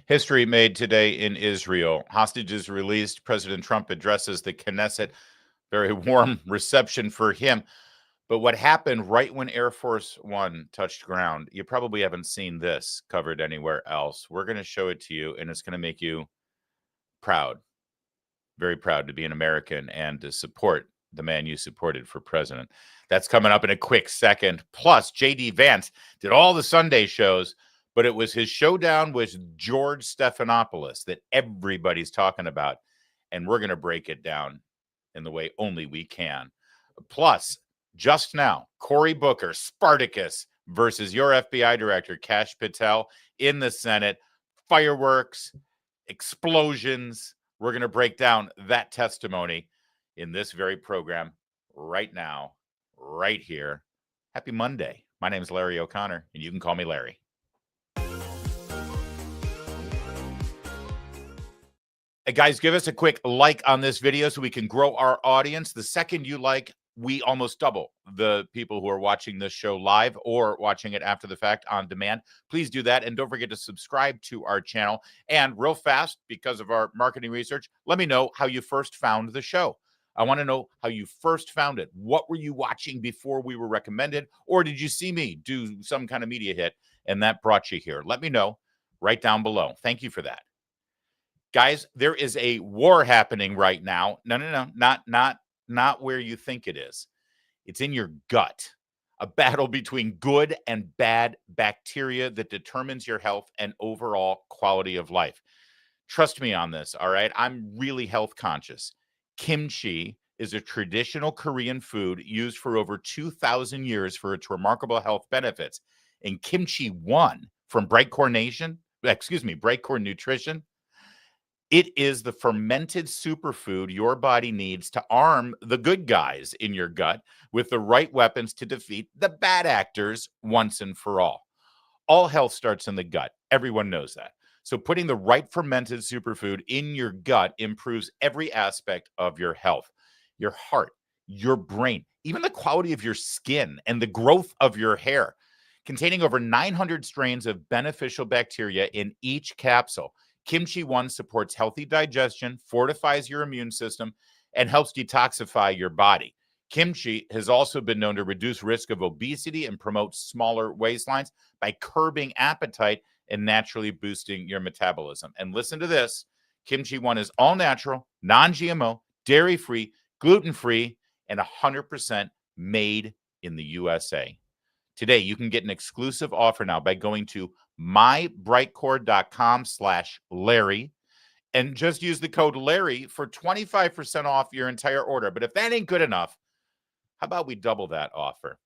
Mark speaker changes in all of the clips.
Speaker 1: History made today in Israel. Hostages released. President Trump addresses the Knesset. Very warm reception for him. But what happened right when Air Force One touched ground, you probably haven't seen this covered anywhere else. We're going to show it to you, and it's going to make you proud, very proud to be an American and to support the man you supported for president. That's coming up in a quick second. Plus, J.D. Vance did all the Sunday shows, but it was his showdown with George Stephanopoulos that everybody's talking about, and we're going to break it down in the way only we can. Plus, just now, Cory Booker, Spartacus versus your FBI director, Kash Patel, in the Senate. Fireworks, explosions. We're going to break down that testimony in this very program right now, right here. Happy Monday. My name is Larry O'Connor, and you can call me Larry. Hey guys, give us a quick like on this video so we can grow our audience. The second you like, we almost double the people who are watching this show live or watching it after the fact on demand. Please do that. And don't forget to subscribe to our channel. And real fast, because of our marketing research, let me know how you first found the show. I want to know how you first found it. What were you watching before we were recommended? Or did you see me do some kind of media hit and that brought you here? Let me know right down below. Thank you for that. Guys, there is a war happening right now. No, not where you think it is. It's in your gut. A battle between good and bad bacteria that determines your health and overall quality of life. Trust me on this, all right? I'm really health conscious. Kimchi is a traditional Korean food used for over 2,000 years for its remarkable health benefits. And Kimchi One from Brightcore Nutrition, it is the fermented superfood your body needs to arm the good guys in your gut with the right weapons to defeat the bad actors once and for all. All health starts in the gut. Everyone knows that. So putting the right fermented superfood in your gut improves every aspect of your health, your heart, your brain, even the quality of your skin and the growth of your hair. Containing over 900 strains of beneficial bacteria in each capsule, Kimchi One supports healthy digestion, fortifies your immune system, and helps detoxify your body. Kimchi has also been known to reduce risk of obesity and promote smaller waistlines by curbing appetite and naturally boosting your metabolism. And listen to this. Kimchi One is all natural, non-GMO, dairy-free, gluten-free, and 100% made in the USA. Today, you can get an exclusive offer now by going to mybrightcore.com/Larry and just use the code Larry for 25% off your entire order. But if that ain't good enough, how about we double that offer?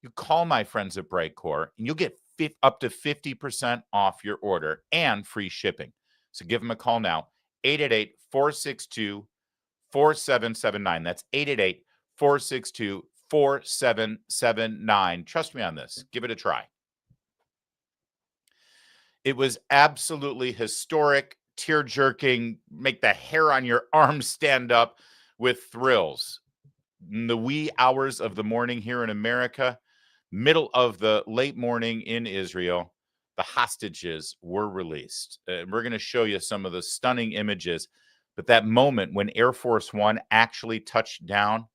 Speaker 1: You call my friends at Brightcore and you'll get up to 50% off your order and free shipping. So give them a call now, 888-462-4779. That's 888-462-4779. Trust me on this. Give it a try. It was absolutely historic, tear-jerking, make the hair on your arm stand up with thrills. In the wee hours of the morning here in America, middle of the late morning in Israel, the hostages were released. We're going to show you some of the stunning images. But that moment when Air Force One actually touched down,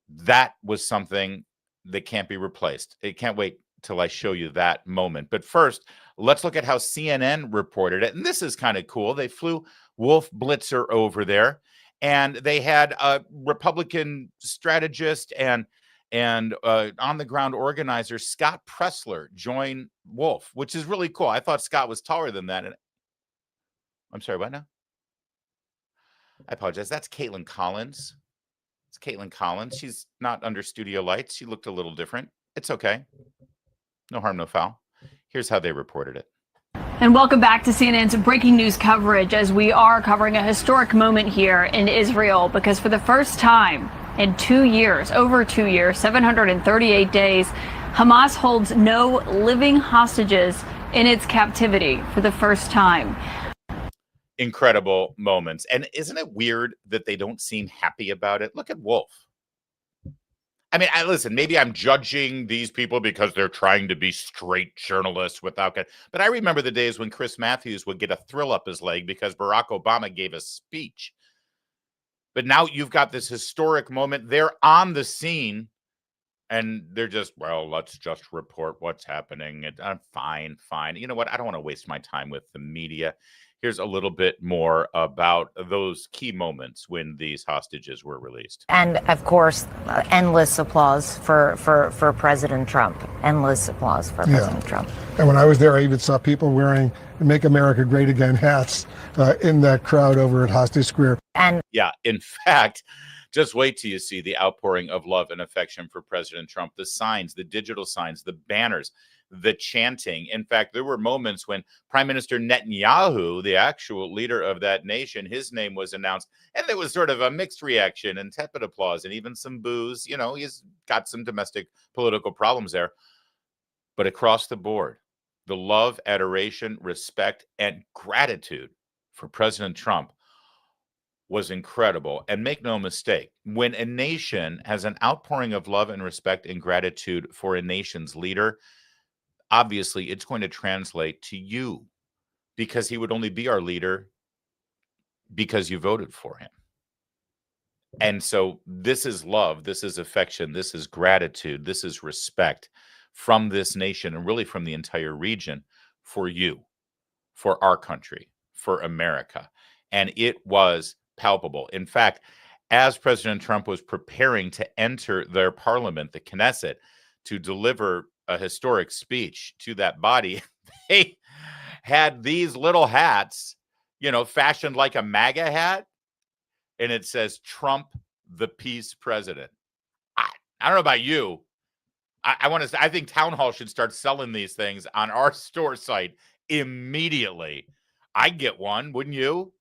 Speaker 1: that was something that can't be replaced. It can't wait till I show you that moment. But first, let's look at how CNN reported it. And this is kind of cool. They flew Wolf Blitzer over there, and they had a Republican strategist and on-the-ground organizer, Scott Pressler, join Wolf, which is really cool. I thought Scott was taller than that. And I'm sorry, what now? I apologize. That's Caitlin Collins. It's Caitlin Collins. She's not under studio lights. She looked a little different. It's okay. No harm, no foul. Here's how they reported it.
Speaker 2: And welcome back to CNN's breaking news coverage as we are covering a historic moment here in Israel, because for the first time in 2 years, over 2 years, 738 days, Hamas holds no living hostages in its captivity for the first time.
Speaker 1: Incredible moments. And isn't it weird that they don't seem happy about it? Look at Wolf. I mean, listen, maybe I'm judging these people because they're trying to be straight journalists without but I remember the days when Chris Matthews would get a thrill up his leg because Barack Obama gave a speech. But now you've got this historic moment. They're on the scene and they're just, well, let's just report what's happening. And fine. You know what? I don't want to waste my time with the media. Here's a little bit more about those key moments when these hostages were released.
Speaker 3: And of course, endless applause for President Trump. Endless applause for President Trump.
Speaker 4: And when I was there, I even saw people wearing "Make America Great Again" hats in that crowd over at Hostage Square.
Speaker 3: And
Speaker 1: yeah, in fact, just wait till you see the outpouring of love and affection for President Trump. The signs, the digital signs, the banners, the chanting. In fact, there were moments when Prime Minister Netanyahu, the actual leader of that nation, his name was announced, and there was sort of a mixed reaction and tepid applause and even some boos. You know, he's got some domestic political problems there. But across the board, the love, adoration, respect, and gratitude for President Trump was incredible. And make no mistake, when a nation has an outpouring of love and respect and gratitude for a nation's leader, obviously it's going to translate to you, because he would only be our leader because you voted for him. And so this is love, this is affection, this is gratitude, this is respect from this nation and really from the entire region for you, for our country, for America. And it was palpable. In fact, as President Trump was preparing to enter their parliament, the Knesset, to deliver a historic speech to that body, they had these little hats, you know, fashioned like a MAGA hat, and it says Trump, the peace president. I don't know about you. I think Town Hall should start selling these things on our store site immediately. I'd get one, wouldn't you?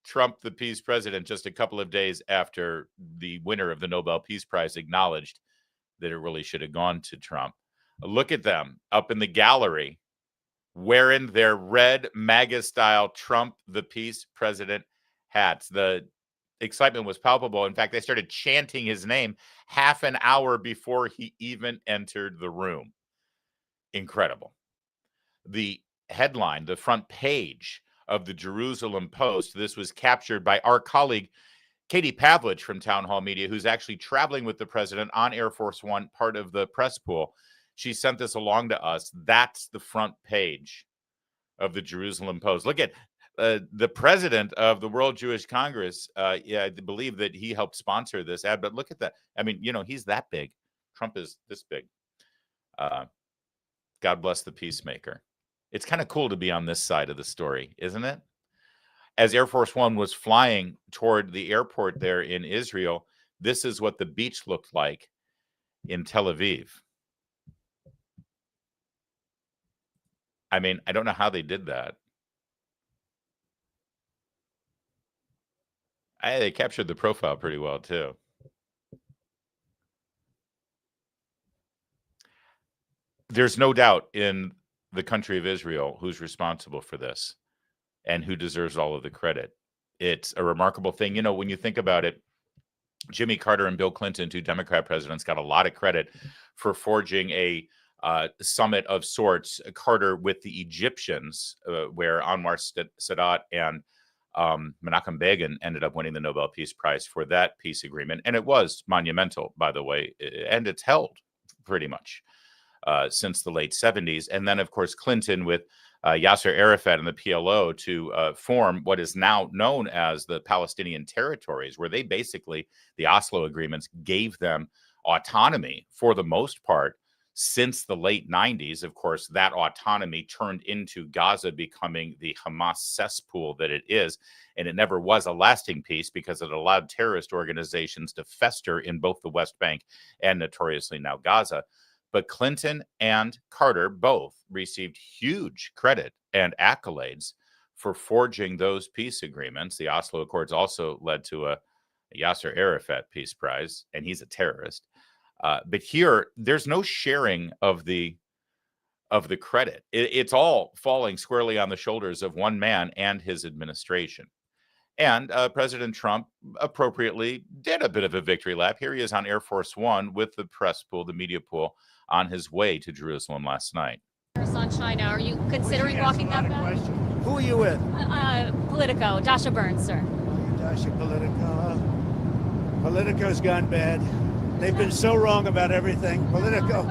Speaker 1: Trump, the peace president, just a couple of days after the winner of the Nobel Peace Prize acknowledged that it really should have gone to Trump. Look at them up in the gallery wearing their red MAGA-style Trump, the peace president hats. The excitement was palpable. In fact, they started chanting his name half an hour before he even entered the room. Incredible. The headline, the front page of the Jerusalem Post, this was captured by our colleague Katie Pavlich from Town Hall Media, who's actually traveling with the president on Air Force One, part of the press pool. She sent this along to us. That's the front page of the Jerusalem Post. Look at the president of the World Jewish Congress. I believe that he helped sponsor this ad, but look at that. I mean, you know, he's that big. Trump is this big. God bless the peacemaker. It's kind of cool to be on this side of the story, isn't it? As Air Force One was flying toward the airport there in Israel, this is what the beach looked like in Tel Aviv. I mean, I don't know how they did that. They captured the profile pretty well, too. There's no doubt in the country of Israel who's responsible for this and who deserves all of the credit. It's a remarkable thing. You know, when you think about it, Jimmy Carter and Bill Clinton, two Democrat presidents, got a lot of credit for forging a summit of sorts. Carter with the Egyptians, where Anwar Sadat and Menachem Begin ended up winning the Nobel Peace Prize for that peace agreement. And it was monumental, by the way, and it's held pretty much since the late 70s. And then, of course, Clinton with Yasser Arafat and the PLO to form what is now known as the Palestinian territories, where they basically, the Oslo agreements gave them autonomy for the most part since the late 90s. Of course, that autonomy turned into Gaza becoming the Hamas cesspool that it is. And it never was a lasting peace because it allowed terrorist organizations to fester in both the West Bank and notoriously now Gaza. But Clinton and Carter both received huge credit and accolades for forging those peace agreements. The Oslo Accords also led to a Yasser Arafat Peace Prize, and he's a terrorist. But here, there's no sharing of the credit. It's all falling squarely on the shoulders of one man and his administration. And President Trump appropriately did a bit of a victory lap. Here he is on Air Force One with the press pool, the media pool, on his way to Jerusalem last night.
Speaker 5: On China, are you considering walking that back?
Speaker 6: Who are you with?
Speaker 5: Politico, Dasha Burns, sir.
Speaker 6: Dasha Politico. Politico's gone bad. They've been so wrong about everything. Politico.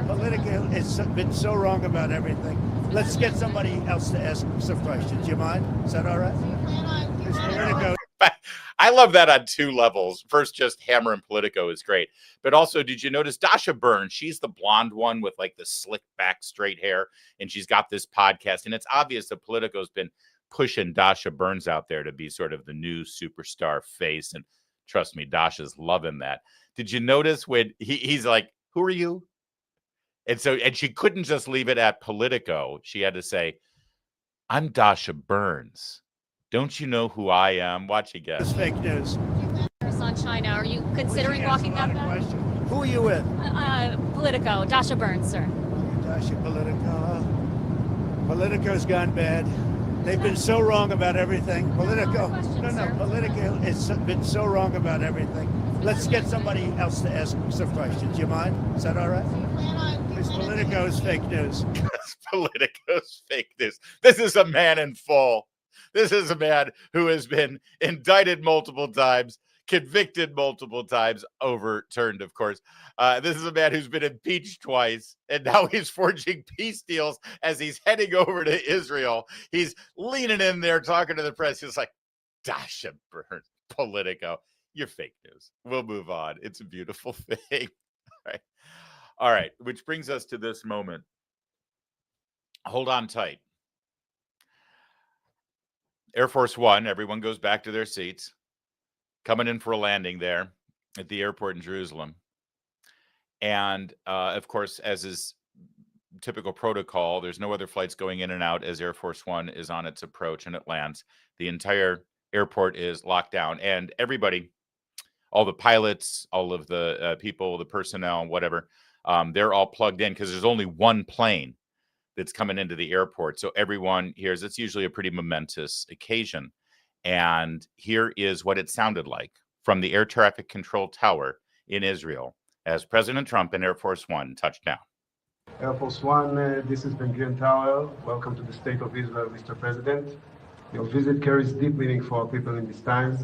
Speaker 6: Politico has been so wrong about everything. Let's get somebody else to ask some questions. You mind? Is that all right? Politico.
Speaker 1: I love that on two levels. First, just hammering Politico is great. But also, did you notice Dasha Burns? She's the blonde one with like the slick back straight hair. And she's got this podcast. And it's obvious that Politico's been pushing Dasha Burns out there to be sort of the new superstar face. And trust me, Dasha's loving that. Did you notice when he's like, who are you? And she couldn't just leave it at Politico. She had to say, I'm Dasha Burns. Don't you know who I am? Watch again.
Speaker 6: It's fake news.
Speaker 5: On China, are you considering walking that back?
Speaker 6: Who are you with?
Speaker 5: Politico, Dasha Burns, sir.
Speaker 6: Dasha Politico. Politico's gone bad. They've been so wrong about everything. Politico. Politico has been so wrong about everything. Let's get somebody else to ask some questions. You mind? Is that all right? Politico's fake news.
Speaker 1: Politico's fake news. This is a man in full. This is a man who has been indicted multiple times, convicted multiple times, overturned, of course. This is a man who's been impeached twice, and now he's forging peace deals as he's heading over to Israel. He's leaning in there, talking to the press. He's like, Dasha Burns, Politico, you're fake news. We'll move on. It's a beautiful thing. All right. Which brings us to this moment. Hold on tight. Air Force One, everyone goes back to their seats, coming in for a landing there at the airport in Jerusalem. And, of course, as is typical protocol, there's no other flights going in and out as Air Force One is on its approach and it lands. The entire airport is locked down. And everybody, all the pilots, all of the people, the personnel, whatever, they're all plugged in because there's only one plane that's coming into the airport. So everyone hears it's usually a pretty momentous occasion. And here is what it sounded like from the air traffic control tower in Israel as President Trump and Air Force One touched down.
Speaker 7: Air Force One, this is Ben-Gurion Tower. Welcome to the State of Israel, Mr. President. Your visit carries deep meaning for our people in these times.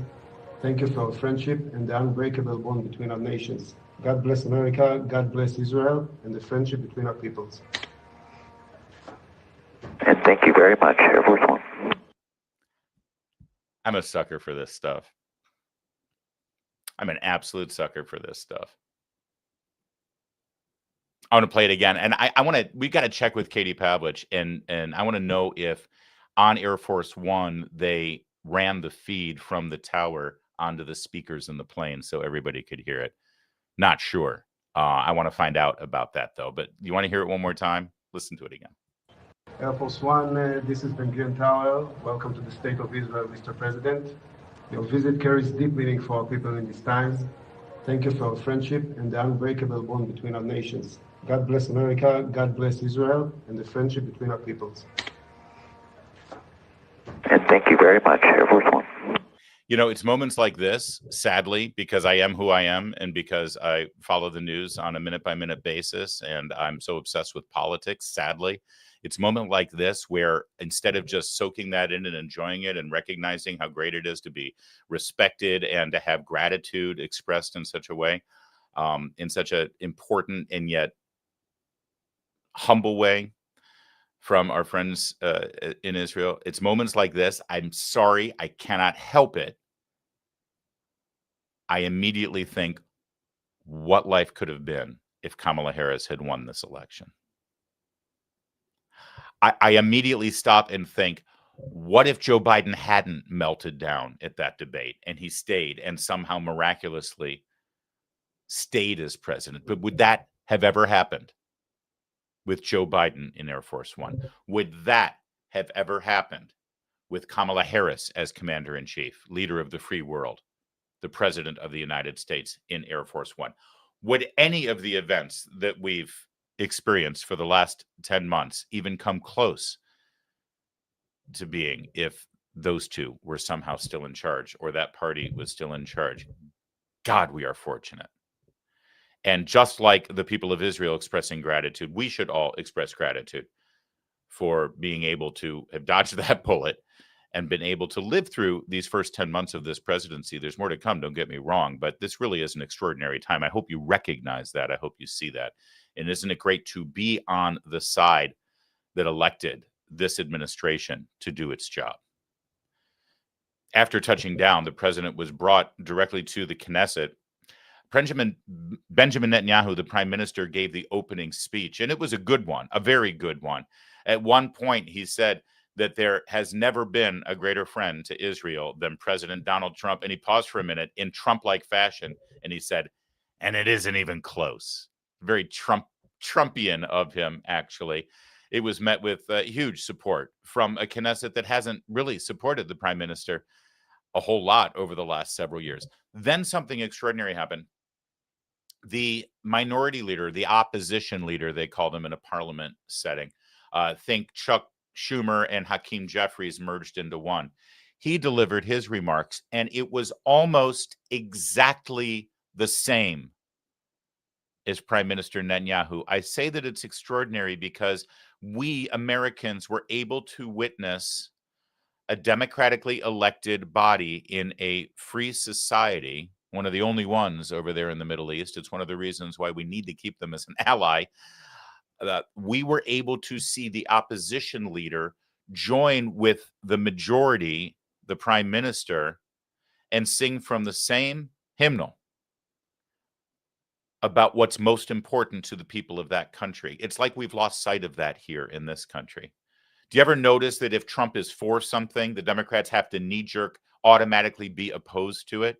Speaker 7: Thank you for our friendship and the unbreakable bond between our nations. God bless America, God bless Israel, and the friendship between our peoples.
Speaker 8: And thank you very much, Air Force One.
Speaker 1: I'm a sucker for this stuff. I'm an absolute sucker for this stuff. I want to play it again. And we got to check with Katie Pavlich. And I want to know if on Air Force One, they ran the feed from the tower onto the speakers in the plane so everybody could hear it. Not sure. I want to find out about that, though. But you want to hear it one more time? Listen to it again.
Speaker 7: Air Force One, this is Ben-Gurion Tower. Welcome to the State of Israel, Mr. President. Your visit carries deep meaning for our people in these times. Thank you for our friendship and the unbreakable bond between our nations. God bless America, God bless Israel, and the friendship between our peoples.
Speaker 8: And thank you very much, Air Force One.
Speaker 1: You know, it's moments like this, sadly, because I am who I am and because I follow the news on a minute-by-minute basis and I'm so obsessed with politics, sadly. It's a moment like this where instead of just soaking that in and enjoying it and recognizing how great it is to be respected and to have gratitude expressed in such a way, in such an important and yet humble way from our friends in Israel, it's moments like this. I'm sorry, I cannot help it. I immediately think what life could have been if Kamala Harris had won this election. I immediately stop and think, what if Joe Biden hadn't melted down at that debate and he stayed and somehow miraculously stayed as president? But would that have ever happened with Joe Biden in Air Force One? Would that have ever happened with Kamala Harris as commander-in-chief, leader of the free world, the president of the United States in Air Force One? Would any of the events that we've experienced for the last 10 months even come close to being if those two were somehow still in charge, or that party was still in charge. God, we are fortunate. And just like the people of Israel expressing gratitude, we should all express gratitude for being able to have dodged that bullet and been able to live through these first 10 months of this presidency. There's more to come, don't get me wrong, but this really is an extraordinary time. I hope you recognize that. I hope you see that. And isn't it great to be on the side that elected this administration to do its job? After touching down, the president was brought directly to the Knesset. Benjamin Netanyahu, the prime minister, gave the opening speech, and it was a good one, a very good one. At one point, he said that there has never been a greater friend to Israel than President Donald Trump. And he paused for a minute in Trump-like fashion, and he said, and it isn't even close. Very Trumpian of him, actually. It was met with huge support from a Knesset that hasn't really supported the prime minister a whole lot over the last several years. Then something extraordinary happened. The minority leader, the opposition leader, they called him in a parliament setting, think Chuck Schumer and Hakeem Jeffries merged into one. He delivered his remarks, and it was almost exactly the same as Prime Minister Netanyahu. I say that it's extraordinary because we Americans were able to witness a democratically elected body in a free society, one of the only ones over there in the Middle East. It's one of the reasons why we need to keep them as an ally. We were able to see the opposition leader join with the majority, the prime minister, and sing from the same hymnal about what's most important to the people of that country. It's like we've lost sight of that here in this country. Do you ever notice that if Trump is for something, the Democrats have to knee-jerk automatically be opposed to it?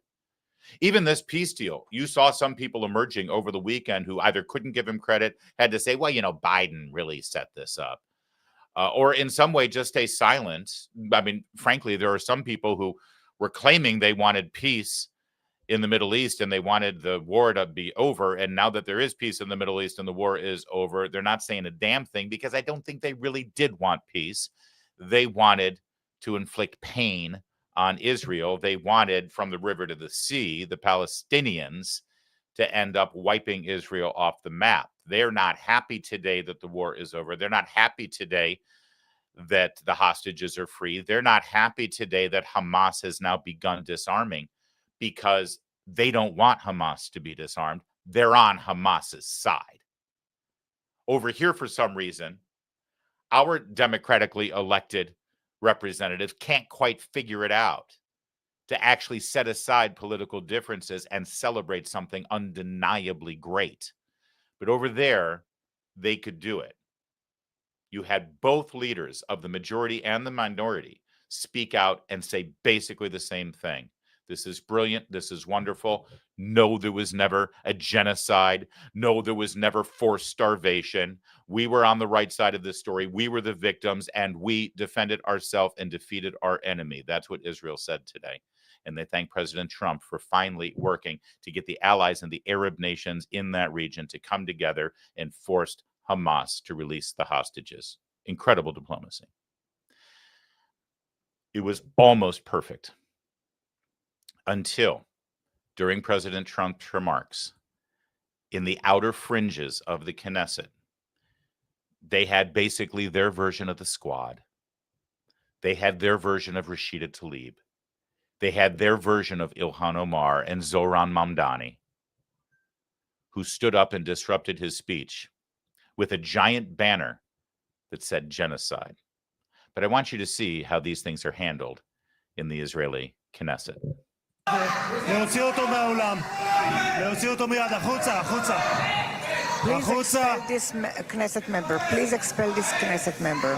Speaker 1: Even this peace deal, you saw some people emerging over the weekend who either couldn't give him credit, had to say, well, you know, Biden really set this up, or in some way just stay silent. I mean, frankly, there are some people who were claiming they wanted peace in the Middle East and they wanted the war to be over. And now that there is peace in the Middle East and the war is over, they're not saying a damn thing, because I don't think they really did want peace. They wanted to inflict pain on Israel. They wanted, from the river to the sea, the Palestinians to end up wiping Israel off the map. They're not happy today that the war is over. They're not happy today that the hostages are free. They're not happy today that Hamas has now begun disarming, because they don't want Hamas to be disarmed. They're on Hamas's side. Over here, for some reason, our democratically elected representatives can't quite figure it out to actually set aside political differences and celebrate something undeniably great. But over there, they could do it. You had both leaders of the majority and the minority speak out and say basically the same thing. This is brilliant. This is wonderful. No, there was never a genocide. No, there was never forced starvation. We were on the right side of this story. We were the victims, and we defended ourselves and defeated our enemy. That's what Israel said today. And they thank President Trump for finally working to get the allies and the Arab nations in that region to come together and forced Hamas to release the hostages. Incredible diplomacy. It was almost perfect until, during President Trump's remarks, in the outer fringes of the Knesset, they had basically their version of the Squad. They had their version of Rashida Tlaib. They had their version of Ilhan Omar and Zohran Mamdani, who stood up and disrupted his speech with a giant banner that said genocide. But I want you to see how these things are handled in the Israeli Knesset.
Speaker 6: להוציא אותו מהאולם. להוציא אותו מיד, החוצה, החוצה.
Speaker 9: Please expel this Knesset member. Please expel this Knesset member.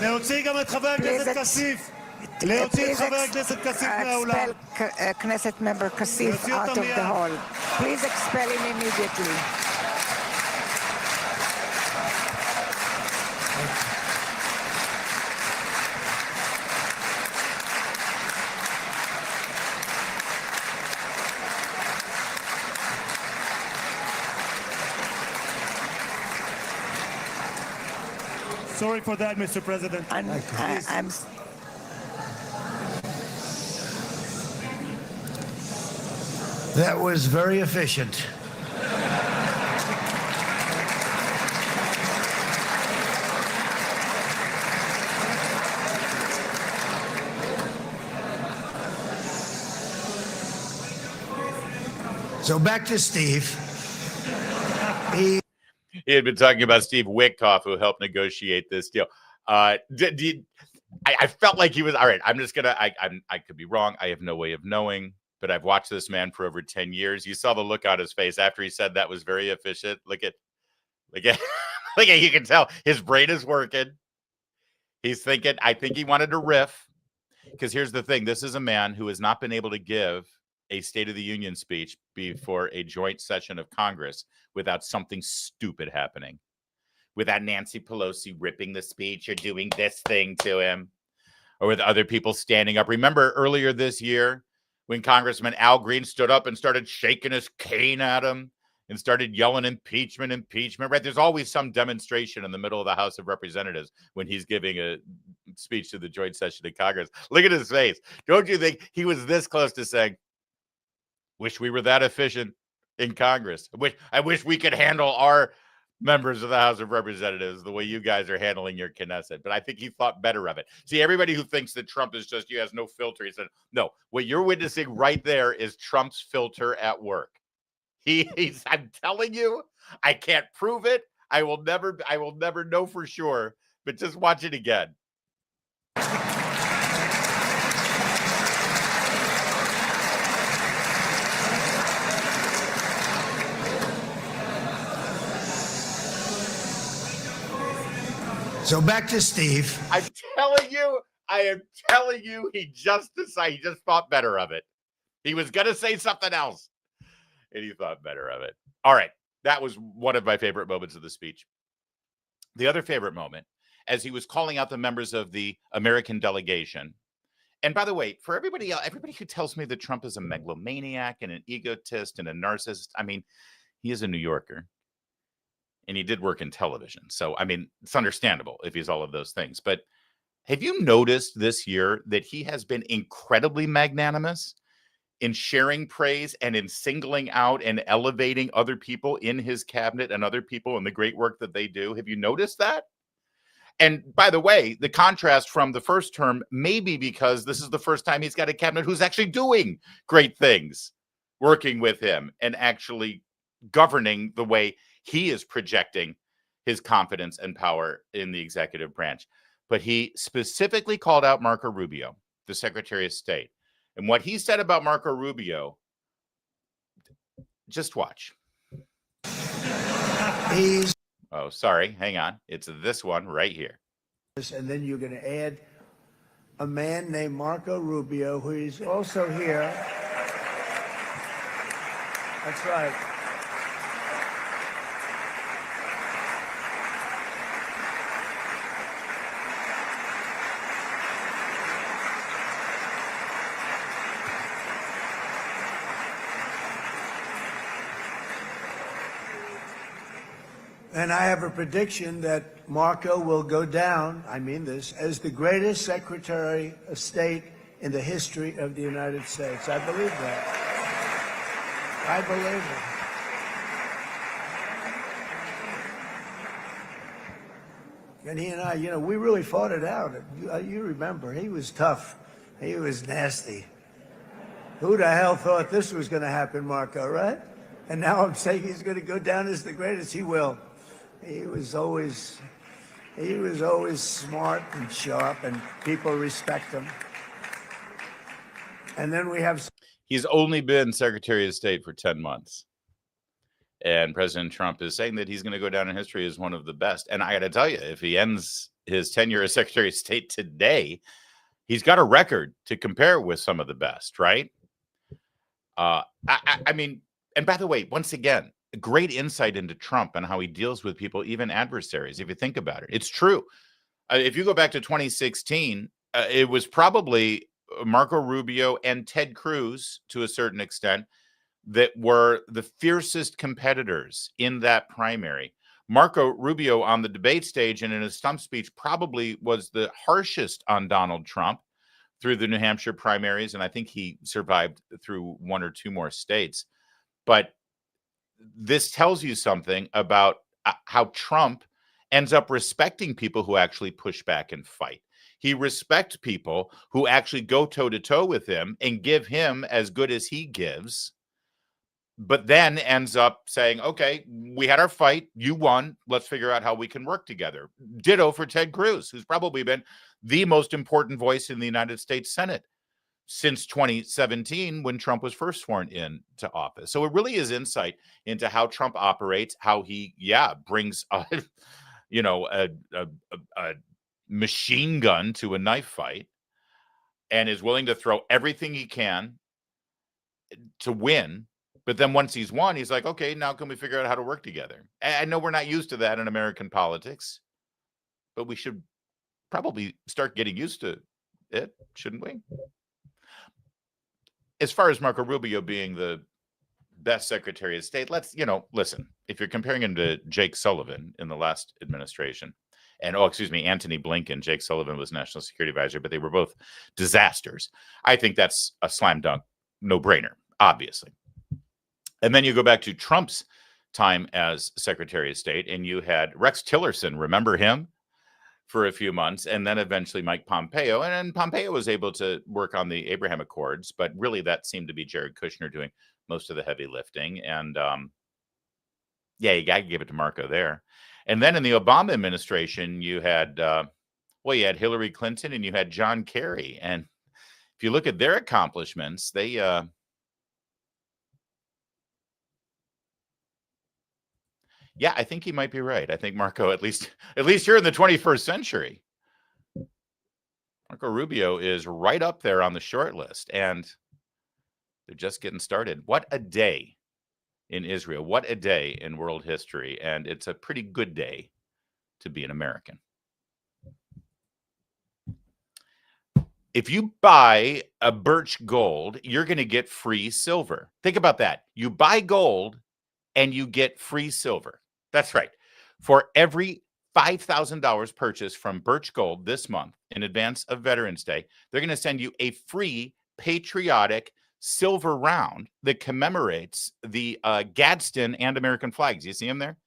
Speaker 6: להוציא גם את חבר הכנסת כסיף. להוציא את חבר הכנסת כסיף מהאולם.
Speaker 9: Expel Knesset member Kasif out of the hall. Please expel him immediately.
Speaker 6: Sorry for that, Mr. President. That was very efficient. So back to Steve.
Speaker 1: He had been talking about Steve Witkoff, who helped negotiate this deal. I felt like he was all right. I'm just gonna. I could be wrong. I have no way of knowing. But I've watched this man for over 10 years. You saw the look on his face after he said that was very efficient. Look at. You can tell his brain is working. He's thinking. I think he wanted to riff. Because here's the thing: this is a man who has not been able to give a State of the Union speech before a joint session of Congress without something stupid happening. Without Nancy Pelosi ripping the speech or doing this thing to him, or with other people standing up. Remember earlier this year when Congressman Al Green stood up and started shaking his cane at him and started yelling impeachment, impeachment, right? There's always some demonstration in the middle of the House of Representatives when he's giving a speech to the joint session of Congress. Look at his face. Don't you think he was this close to saying, wish we were that efficient in Congress. I wish we could handle our members of the House of Representatives the way you guys are handling your Knesset. But I think he thought better of it. See, everybody who thinks that Trump is just, he has no filter. He said, no, what you're witnessing right there is Trump's filter at work. I'm telling you, I can't prove it. I will never know for sure, but just watch it again.
Speaker 6: So back to Steve.
Speaker 1: I am telling you, he just thought better of it. He was going to say something else, and he thought better of it. All right. That was one of my favorite moments of the speech. The other favorite moment, as he was calling out the members of the American delegation. And by the way, for everybody else, everybody who tells me that Trump is a megalomaniac and an egotist and a narcissist, I mean, he is a New Yorker. And he did work in television. So, I mean, it's understandable if he's all of those things. But have you noticed this year that he has been incredibly magnanimous in sharing praise and in singling out and elevating other people in his cabinet and other people and the great work that they do? Have you noticed that? And by the way, the contrast from the first term may be because this is the first time he's got a cabinet who's actually doing great things, working with him and actually governing the way he is projecting his confidence and power in the executive branch. But he specifically called out Marco Rubio, the Secretary of State. And what he said about Marco Rubio, just watch. Oh, sorry. Hang on. It's this one right here.
Speaker 6: And then you're going to add a man named Marco Rubio, who is also here. That's right. And I have a prediction that Marco will go down, I mean this, as the greatest Secretary of State in the history of the United States. I believe that. I believe it. And he and I, we really fought it out. You remember, he was tough. He was nasty. Who the hell thought this was going to happen, Marco, right? And now I'm saying he's going to go down as the greatest. He will. He was always smart and sharp, and people respect him. And then we have...
Speaker 1: He's only been Secretary of State for 10 months. And President Trump is saying that he's going to go down in history as one of the best. And I got to tell you, if he ends his tenure as Secretary of State today, he's got a record to compare with some of the best, right? I mean, and by the way, once again, great insight into Trump and how he deals with people, even adversaries, if you think about it. It's true. If you go back to 2016, it was probably Marco Rubio and Ted Cruz, to a certain extent, that were the fiercest competitors in that primary. Marco Rubio on the debate stage and in his stump speech probably was the harshest on Donald Trump through the New Hampshire primaries, and I think he survived through one or two more states. But this tells you something about how Trump ends up respecting people who actually push back and fight. He respects people who actually go toe-to-toe with him and give him as good as he gives, but then ends up saying, okay, we had our fight, you won, let's figure out how we can work together. Ditto for Ted Cruz, who's probably been the most important voice in the United States Senate since 2017 when Trump was first sworn into office. So it really is insight into how Trump operates, how he, brings a machine gun to a knife fight and is willing to throw everything he can to win. But then once he's won, he's like, okay, now can we figure out how to work together? I know we're not used to that in American politics, but we should probably start getting used to it, shouldn't we? As far as Marco Rubio being the best Secretary of State, let's, listen, if you're comparing him to Jake Sullivan in the last administration, and, Antony Blinken, Jake Sullivan was National Security Advisor, but they were both disasters. I think that's a slam dunk, no-brainer, obviously. And then you go back to Trump's time as Secretary of State, and you had Rex Tillerson, remember him, for a few months, and then eventually Mike Pompeo. And Pompeo was able to work on the Abraham Accords, but really that seemed to be Jared Kushner doing most of the heavy lifting. And you got to give it to Marco there. And then in the Obama administration, you had, you had Hillary Clinton and you had John Kerry. And if you look at their accomplishments, they, I think he might be right. I think Marco, at least here in the 21st century, Marco Rubio is right up there on the short list, and they're just getting started. What a day in Israel. What a day in world history. And it's a pretty good day to be an American. If you buy a Birch Gold, you're going to get free silver. Think about that. You buy gold and you get free silver. That's right. For every $5,000 purchase from Birch Gold this month in advance of Veterans Day, they're going to send you a free patriotic silver round that commemorates the Gadsden and American flags. You see them there?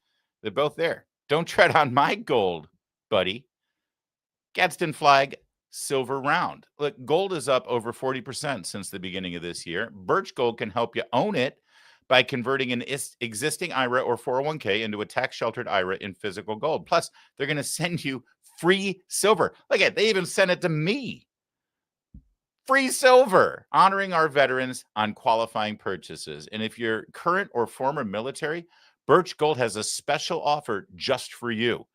Speaker 1: They're both there. Don't tread on my gold, buddy. Gadsden flag, silver round. Look, gold is up over 40% since the beginning of this year. Birch Gold can help you own it by converting an existing IRA or 401k into a tax-sheltered IRA in physical gold. Plus, they're going to send you free silver. Look at it. They even sent it to me. Free silver, honoring our veterans on qualifying purchases. And if you're current or former military, Birch Gold has a special offer just for you.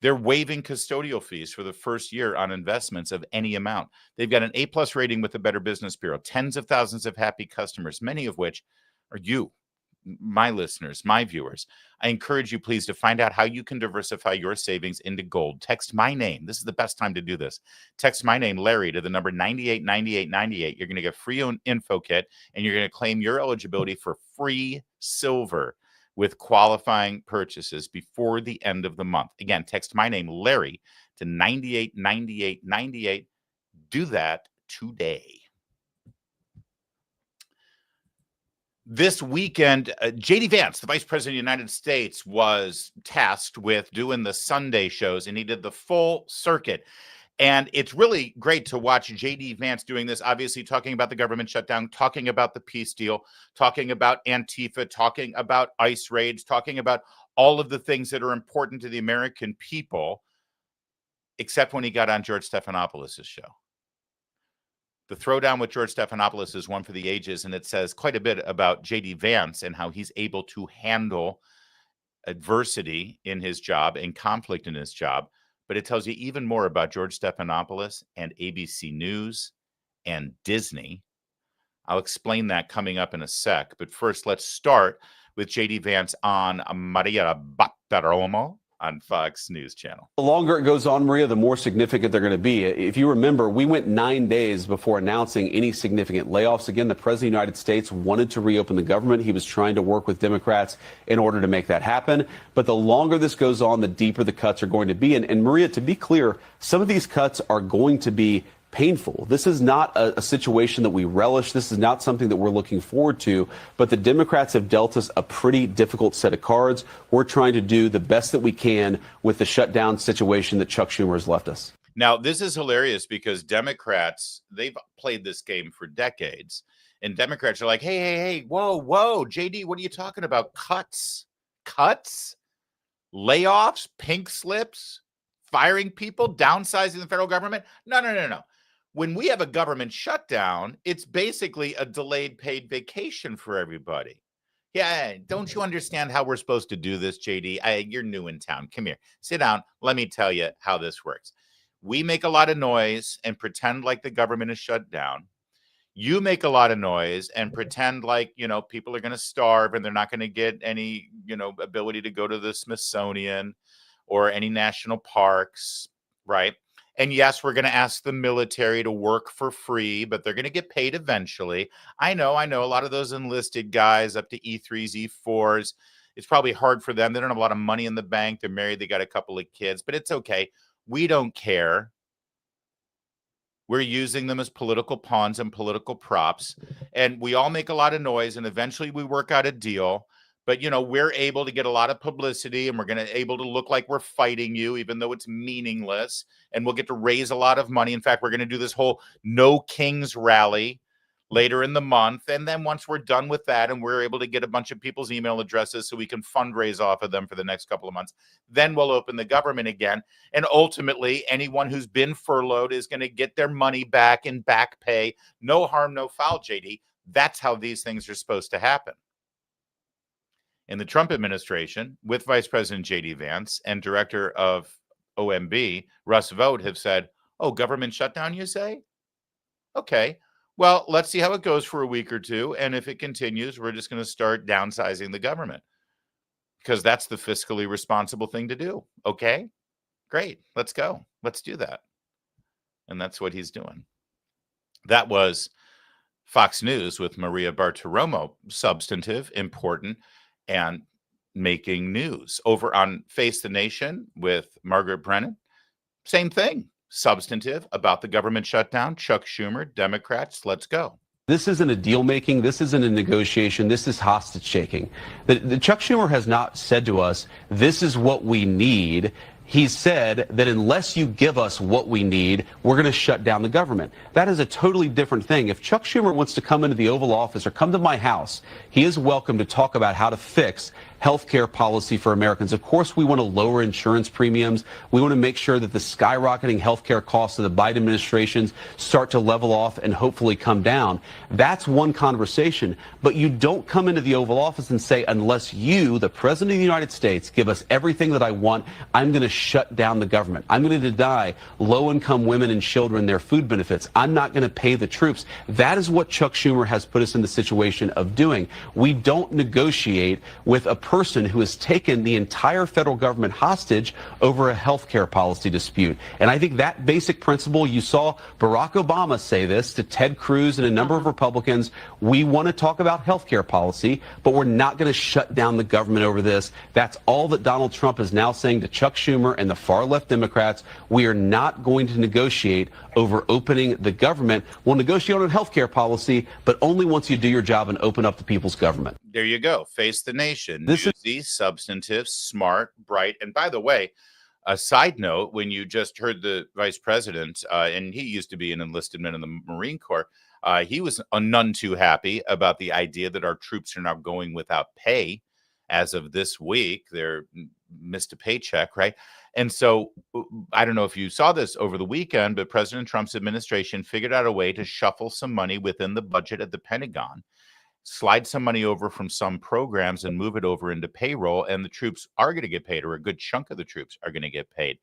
Speaker 1: They're waiving custodial fees for the first year on investments of any amount. They've got an A+ rating with the Better Business Bureau, tens of thousands of happy customers, many of which are you, my listeners, my viewers. I encourage you, please, to find out how you can diversify your savings into gold. Text my name. This is the best time to do this. Text my name, Larry, to the number 989898. You're going to get free info kit, and you're going to claim your eligibility for free silver with qualifying purchases before the end of the month. Again, text my name, Larry, to 989898. Do that today. This weekend, J.D. Vance, the Vice President of the United States, was tasked with doing the Sunday shows, and he did the full circuit. And it's really great to watch J.D. Vance doing this, obviously talking about the government shutdown, talking about the peace deal, talking about Antifa, talking about ICE raids, talking about all of the things that are important to the American people, except when he got on George Stephanopoulos' show. The throwdown with George Stephanopoulos is one for the ages, and it says quite a bit about J.D. Vance and how he's able to handle adversity in his job and conflict in his job. But it tells you even more about George Stephanopoulos and ABC News and Disney. I'll explain that coming up in a sec. But first, let's start with J.D. Vance on Maria Bartiromo on Fox News Channel.
Speaker 10: The longer it goes on, Maria, the more significant they're going to be. If you remember, we went 9 days before announcing any significant layoffs. Again, the President of the United States wanted to reopen the government. He was trying to work with Democrats in order to make that happen. But the longer this goes on, the deeper the cuts are going to be. And Maria, to be clear, some of these cuts are going to be painful. This is not a situation that we relish. This is not something that we're looking forward to. But the Democrats have dealt us a pretty difficult set of cards. We're trying to do the best that we can with the shutdown situation that Chuck Schumer has left us.
Speaker 1: Now, this is hilarious because Democrats, they've played this game for decades. And Democrats are like, hey, whoa, JD, what are you talking about? Cuts? Layoffs? Pink slips? Firing people? Downsizing the federal government? No. When we have a government shutdown, it's basically a delayed paid vacation for everybody. Yeah, don't you understand how we're supposed to do this, JD? You're new in town. Come here. Sit down. Let me tell you how this works. We make a lot of noise and pretend like the government is shut down. You make a lot of noise and pretend like, people are going to starve and they're not going to get any, ability to go to the Smithsonian or any national parks, right? And yes, we're going to ask the military to work for free, but they're going to get paid eventually. I know. A lot of those enlisted guys up to E3s, E4s, it's probably hard for them. They don't have a lot of money in the bank. They're married. They got a couple of kids, but it's okay. We don't care. We're using them as political pawns and political props. And we all make a lot of noise, and eventually we work out a deal. But, we're able to get a lot of publicity, and we're going to able to look like we're fighting you, even though it's meaningless. And we'll get to raise a lot of money. In fact, we're going to do this whole No Kings rally later in the month. And then once we're done with that and we're able to get a bunch of people's email addresses so we can fundraise off of them for the next couple of months, then we'll open the government again. And ultimately, anyone who's been furloughed is going to get their money back in back pay. No harm, no foul, JD. That's how these things are supposed to happen. In the Trump administration, with Vice President J.D. Vance and Director of OMB, Russ Vought, have said, oh, government shutdown, you say? Okay, well, let's see how it goes for a week or two. And if it continues, we're just going to start downsizing the government because that's the fiscally responsible thing to do. Okay, great. Let's go. Let's do that. And that's what he's doing. That was Fox News with Maria Bartiromo, substantive, important, and making news. Over on Face the Nation with Margaret Brennan, same thing. Substantive about the government shutdown. Chuck Schumer, Democrats, let's go.
Speaker 10: This isn't a deal making. This isn't a negotiation. This is hostage taking. The Chuck Schumer has not said to us, this is what we need. He said that unless you give us what we need, we're going to shut down the government. That is a totally different thing. If Chuck Schumer wants to come into the Oval Office or come to my house, he is welcome to talk about how to fix health care policy for Americans. Of course, we want to lower insurance premiums. We want to make sure that the skyrocketing health care costs of the Biden administration start to level off and hopefully come down. That's one conversation. But you don't come into the Oval Office and say, unless you, the President of the United States, give us everything that I want, I'm going to shut down the government. I'm going to deny low-income women and children their food benefits. I'm not going to pay the troops. That is what Chuck Schumer has put us in the situation of doing. We don't negotiate with a person who has taken the entire federal government hostage over a health care policy dispute. And I think that basic principle, you saw Barack Obama say this to Ted Cruz and a number of Republicans. We want to talk about health care policy, but we're not going to shut down the government over this. That's all that Donald Trump is now saying to Chuck Schumer and the far left Democrats. We are not going to negotiate over opening the government. We'll negotiate on health care policy, but only once you do your job and open up the people's government.
Speaker 1: There you go. Face the Nation.
Speaker 10: This
Speaker 1: Newsy, substantive, smart, bright. And by the way, a side note, when you just heard the vice president, and he used to be an enlisted man in the Marine Corps, he was none too happy about the idea that our troops are now going without pay. As of this week, they're missed a paycheck, right? And so I don't know if you saw this over the weekend, but President Trump's administration figured out a way to shuffle some money within the budget at the Pentagon, slide some money over from some programs and move it over into payroll. And the troops are going to get paid, or a good chunk of the troops are going to get paid.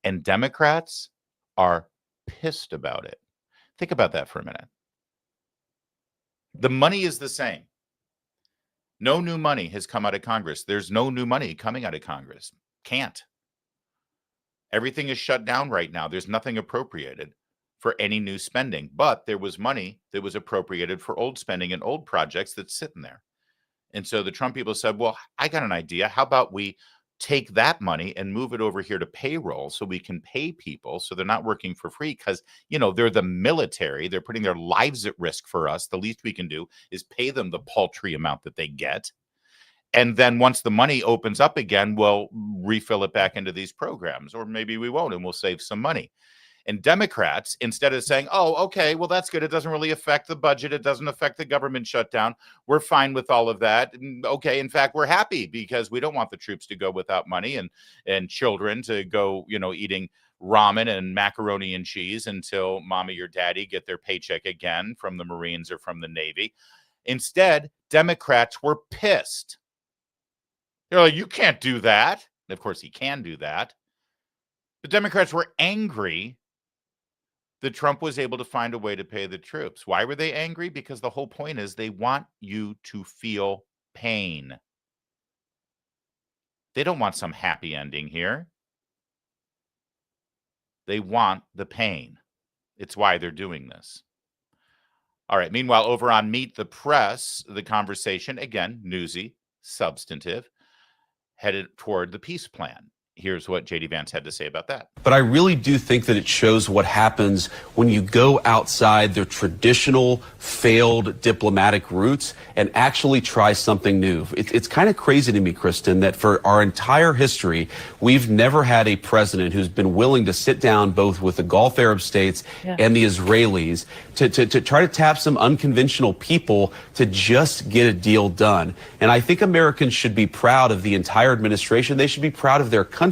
Speaker 1: And Democrats are pissed about it. Think about that for a minute. The money is the same. No new money has come out of Congress. There's no new money coming out of Congress. Can't. Everything is shut down right now. There's nothing appropriated for any new spending, but there was money that was appropriated for old spending and old projects that's sitting there. And so the Trump people said, well, I got an idea. How about we take that money and move it over here to payroll so we can pay people so they're not working for free because, they're the military. They're putting their lives at risk for us. The least we can do is pay them the paltry amount that they get. And then once the money opens up again, we'll refill it back into these programs, or maybe we won't, and we'll save some money. And Democrats, instead of saying, oh, okay, well, that's good. It doesn't really affect the budget. It doesn't affect the government shutdown. We're fine with all of that. And okay, in fact, we're happy because we don't want the troops to go without money and children to go, eating ramen and macaroni and cheese until mommy or daddy get their paycheck again from the Marines or from the Navy. Instead, Democrats were pissed. They're like, you can't do that. And of course, he can do that. The Democrats were angry that Trump was able to find a way to pay the troops. Why were they angry? Because the whole point is they want you to feel pain. They don't want some happy ending here. They want the pain. It's why they're doing this. All right. Meanwhile, over on Meet the Press, the conversation, again, newsy, substantive, headed toward the peace plan. Here's what J.D. Vance had to say about that.
Speaker 10: But I really do think that it shows what happens when you go outside the traditional failed diplomatic routes and actually try something new. It's kind of crazy to me, Kristen, that for our entire history, we've never had a president who's been willing to sit down both with the Gulf Arab states and the Israelis to try to tap some unconventional people to just get a deal done. And I think Americans should be proud of the entire administration. They should be proud of their country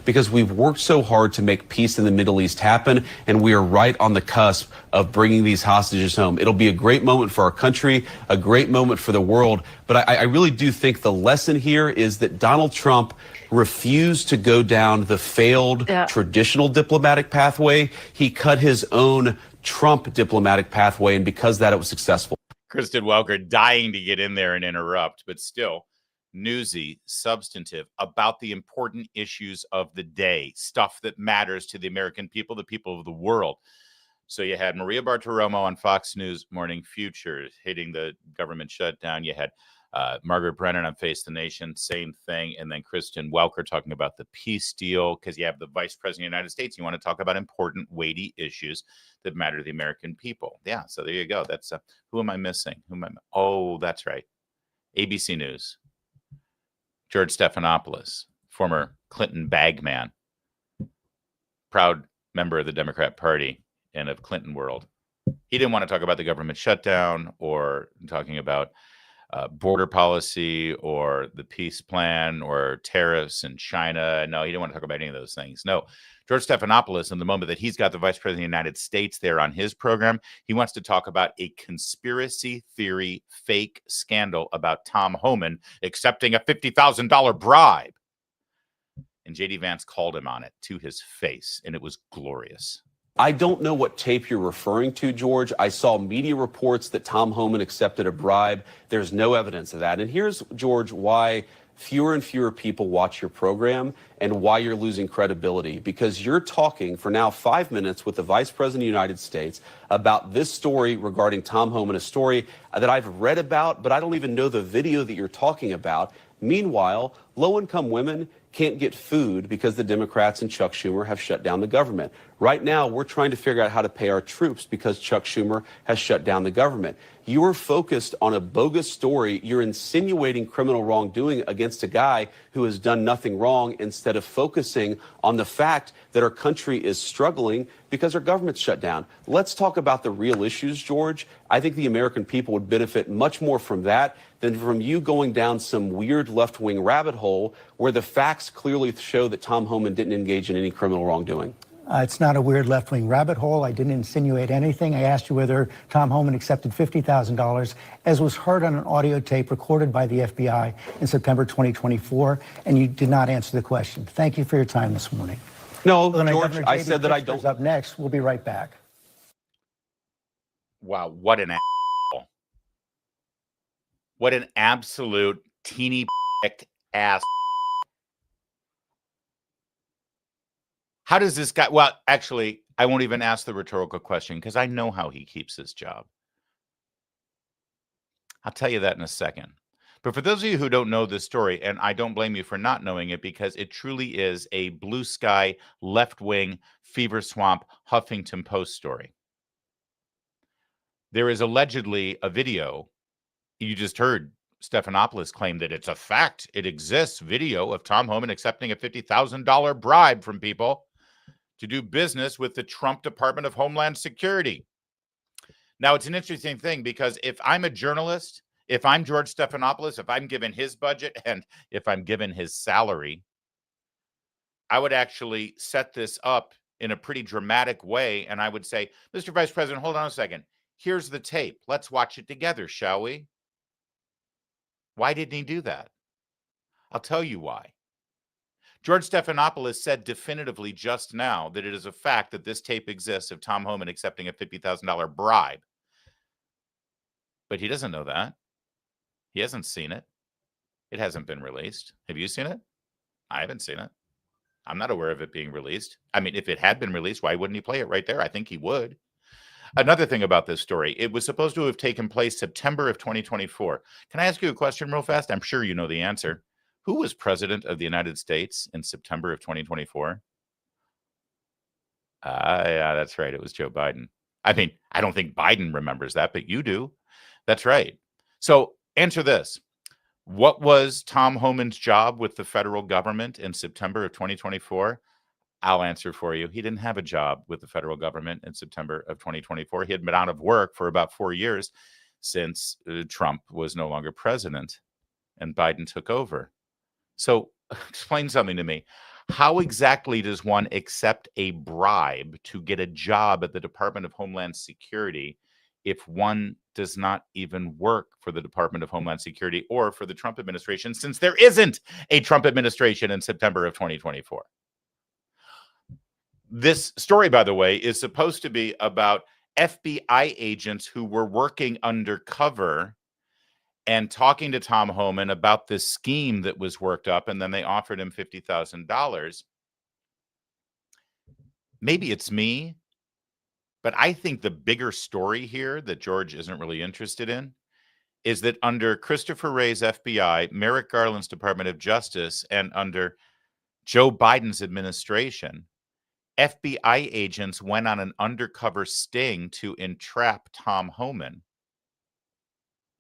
Speaker 10: because we've worked so hard to make peace in the Middle East happen, and we are right on the cusp of bringing these hostages home. It'll be a great moment for our country, a great moment for the world, but I really do think the lesson here is that Donald Trump refused to go down the failed traditional diplomatic pathway. He cut his own Trump diplomatic pathway, and because of that, it was successful.
Speaker 1: Kristen Welker dying to get in there and interrupt, but still newsy, substantive, about the important issues of the day, stuff that matters to the American people, the people of the world. So you had Maria Bartiromo on Fox News Morning Future hitting the government shutdown. You had Margaret Brennan on Face the Nation, same thing. And then Kristen Welker talking about the peace deal, because you have the Vice President of the United States. You want to talk about important, weighty issues that matter to the American people. Yeah, so there you go. That's who am I missing? Oh, that's right. ABC News. George Stephanopoulos, former Clinton bagman, proud member of the Democrat Party and of Clinton world. He didn't want to talk about the government shutdown or talking about border policy or the peace plan or tariffs in China. No, he didn't want to talk about any of those things. No, George Stephanopoulos, in the moment that he's got the Vice President of the United States there on his program, he wants to talk about a conspiracy theory fake scandal about Tom Homan accepting a $50,000 bribe. And J.D. Vance called him on it to his face, and it was glorious.
Speaker 10: I don't know what tape you're referring to, George. I saw media reports that Tom Homan accepted a bribe. There's no evidence of that. And here's, George, why fewer and fewer people watch your program and why you're losing credibility. Because you're talking for now 5 minutes with the Vice President of the United States about this story regarding Tom Homan, a story that I've read about, but I don't even know the video that you're talking about. Meanwhile, low-income women can't get food because the Democrats and Chuck Schumer have shut down the government. Right now, we're trying to figure out how to pay our troops because Chuck Schumer has shut down the government. You are focused on a bogus story. You're insinuating criminal wrongdoing against a guy who has done nothing wrong instead of focusing on the fact that our country is struggling because our government's shut down. Let's talk about the real issues, George. I think the American people would benefit much more from that than from you going down some weird left-wing rabbit hole where the facts clearly show that Tom Homan didn't engage in any criminal wrongdoing.
Speaker 11: It's not a weird left-wing rabbit hole. I didn't insinuate anything. I asked you whether Tom Homan accepted $50,000, as was heard on an audio tape recorded by the FBI in September 2024, and you did not answer the question. Thank you for your time this morning.
Speaker 10: No, George, I said that I don't.
Speaker 11: Up next, we'll be right back.
Speaker 1: Wow, what an asshole. What an absolute teeny ass. How does this guy, well, actually, I won't even ask the rhetorical question because I know how he keeps his job. I'll tell you that in a second. But for those of you who don't know this story, and I don't blame you for not knowing it because it truly is a blue sky, left-wing, fever swamp, Huffington Post story. There is allegedly a video. You just heard Stephanopoulos claim that it's a fact. It exists. Video of Tom Homan accepting a $50,000 bribe from people to do business with the Trump Department of Homeland Security. Now, it's an interesting thing because if I'm a journalist, if I'm George Stephanopoulos, if I'm given his budget and if I'm given his salary, I would actually set this up in a pretty dramatic way. And I would say, Mr. Vice President, hold on a second. Here's the tape. Let's watch it together, shall we? Why didn't he do that? I'll tell you why. George Stephanopoulos said definitively just now that it is a fact that this tape exists of Tom Homan accepting a $50,000 bribe. But he doesn't know that. He hasn't seen it. It hasn't been released. Have you seen it? I haven't seen it. I'm not aware of it being released. I mean, if it had been released, why wouldn't he play it right there? I think he would. Another thing about this story, it was supposed to have taken place September of 2024. Can I ask you a question real fast? I'm sure you know the answer. Who was president of the United States in September of 2024? Yeah, that's right. It was Joe Biden. I mean, I don't think Biden remembers that, but you do. That's right. So answer this. What was Tom Homan's job with the federal government in September of 2024? I'll answer for you. He didn't have a job with the federal government in September of 2024. He had been out of work for about 4 years since Trump was no longer president and Biden took over. So explain something to me. How exactly does one accept a bribe to get a job at the Department of Homeland Security if one does not even work for the Department of Homeland Security or for the Trump administration, since there isn't a Trump administration in September of 2024? This story, by the way, is supposed to be about FBI agents who were working undercover and talking to Tom Homan about this scheme that was worked up, and then they offered him $50,000. Maybe it's me, but I think the bigger story here that George isn't really interested in is that under Christopher Wray's FBI, Merrick Garland's Department of Justice, and under Joe Biden's administration, FBI agents went on an undercover sting to entrap Tom Homan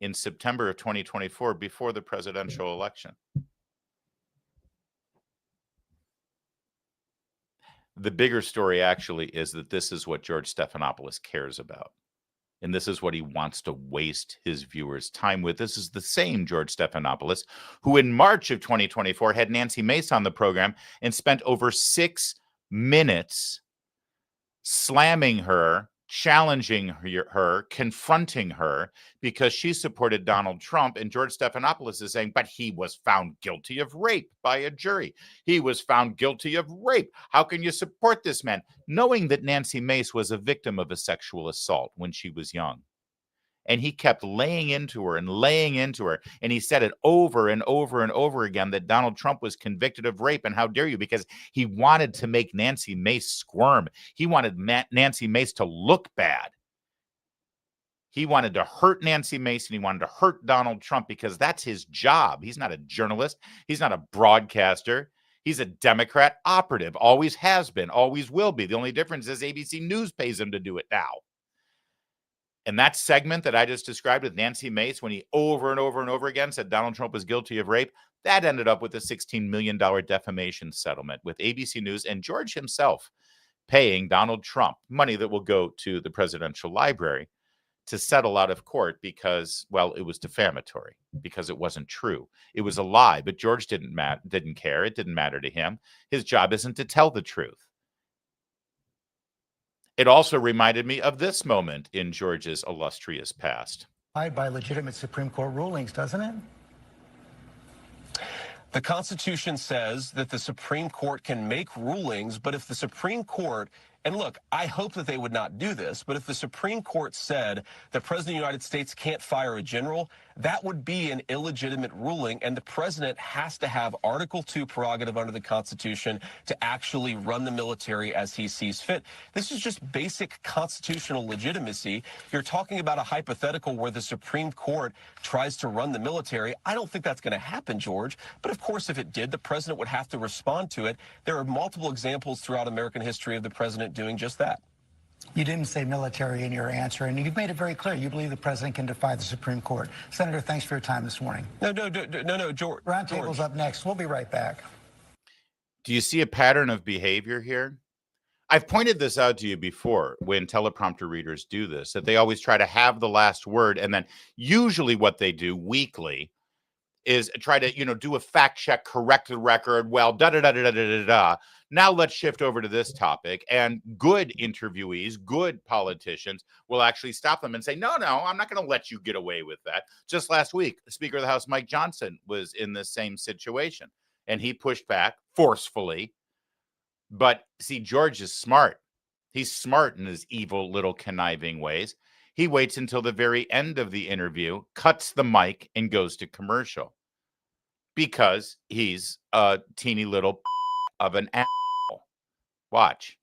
Speaker 1: in September of 2024 before the presidential election. The bigger story actually is that this is what George Stephanopoulos cares about. And this is what he wants to waste his viewers' time with. This is the same George Stephanopoulos who in March of 2024 had Nancy Mace on the program and spent over 6 minutes slamming her, challenging her, confronting her because she supported Donald Trump. And George Stephanopoulos is saying, but he was found guilty of rape by a jury. He was found guilty of rape. How can you support this man? Knowing that Nancy Mace was a victim of a sexual assault when she was young. And he kept laying into her and laying into her. And he said it over and over and over again that Donald Trump was convicted of rape. And how dare you? Because he wanted to make Nancy Mace squirm. He wanted Nancy Mace to look bad. He wanted to hurt Nancy Mace and he wanted to hurt Donald Trump because that's his job. He's not a journalist. He's not a broadcaster. He's a Democrat operative. Always has been. Always will be. The only difference is ABC News pays him to do it now. And that segment that I just described with Nancy Mace, when he over and over and over again said Donald Trump was guilty of rape, that ended up with a $16 million defamation settlement with ABC News and George himself paying Donald Trump money that will go to the presidential library to settle out of court because, well, it was defamatory, because it wasn't true. It was a lie, but George didn't care. It didn't matter to him. His job isn't to tell the truth. It also reminded me of this moment in George's illustrious past.
Speaker 11: By legitimate Supreme Court rulings, doesn't it?
Speaker 12: The Constitution says that the Supreme Court can make rulings, but if the Supreme Court, and look, I hope that they would not do this, but if the Supreme Court said the President of the United States can't fire a general, that would be an illegitimate ruling, and the president has to have Article 2 prerogative under the Constitution to actually run the military as he sees fit. This is just basic constitutional legitimacy. You're talking about a hypothetical where the Supreme Court tries to run the military. I don't think that's going to happen, George. But of course, if it did, the president would have to respond to it. There are multiple examples throughout American history of the president doing just that.
Speaker 11: You didn't say military in your answer, and you've made it very clear. You believe the president can defy the Supreme Court. Senator, thanks for your time this morning.
Speaker 12: No, George.
Speaker 11: Roundtable's up next. We'll be right back.
Speaker 1: Do you see a pattern of behavior here? I've pointed this out to you before when teleprompter readers do this, that they always try to have the last word, and then usually what they do weekly is try to, do a fact check, correct the record. Well, da-da-da-da-da-da-da. Now let's shift over to this topic. And good interviewees, good politicians will actually stop them and say, no, I'm not going to let you get away with that. Just last week, Speaker of the House, Mike Johnson, was in the same situation, and he pushed back forcefully. But see, George is smart. He's smart in his evil little conniving ways. He waits until the very end of the interview, cuts the mic, and goes to commercial because he's a teeny little of an asshole. Watch.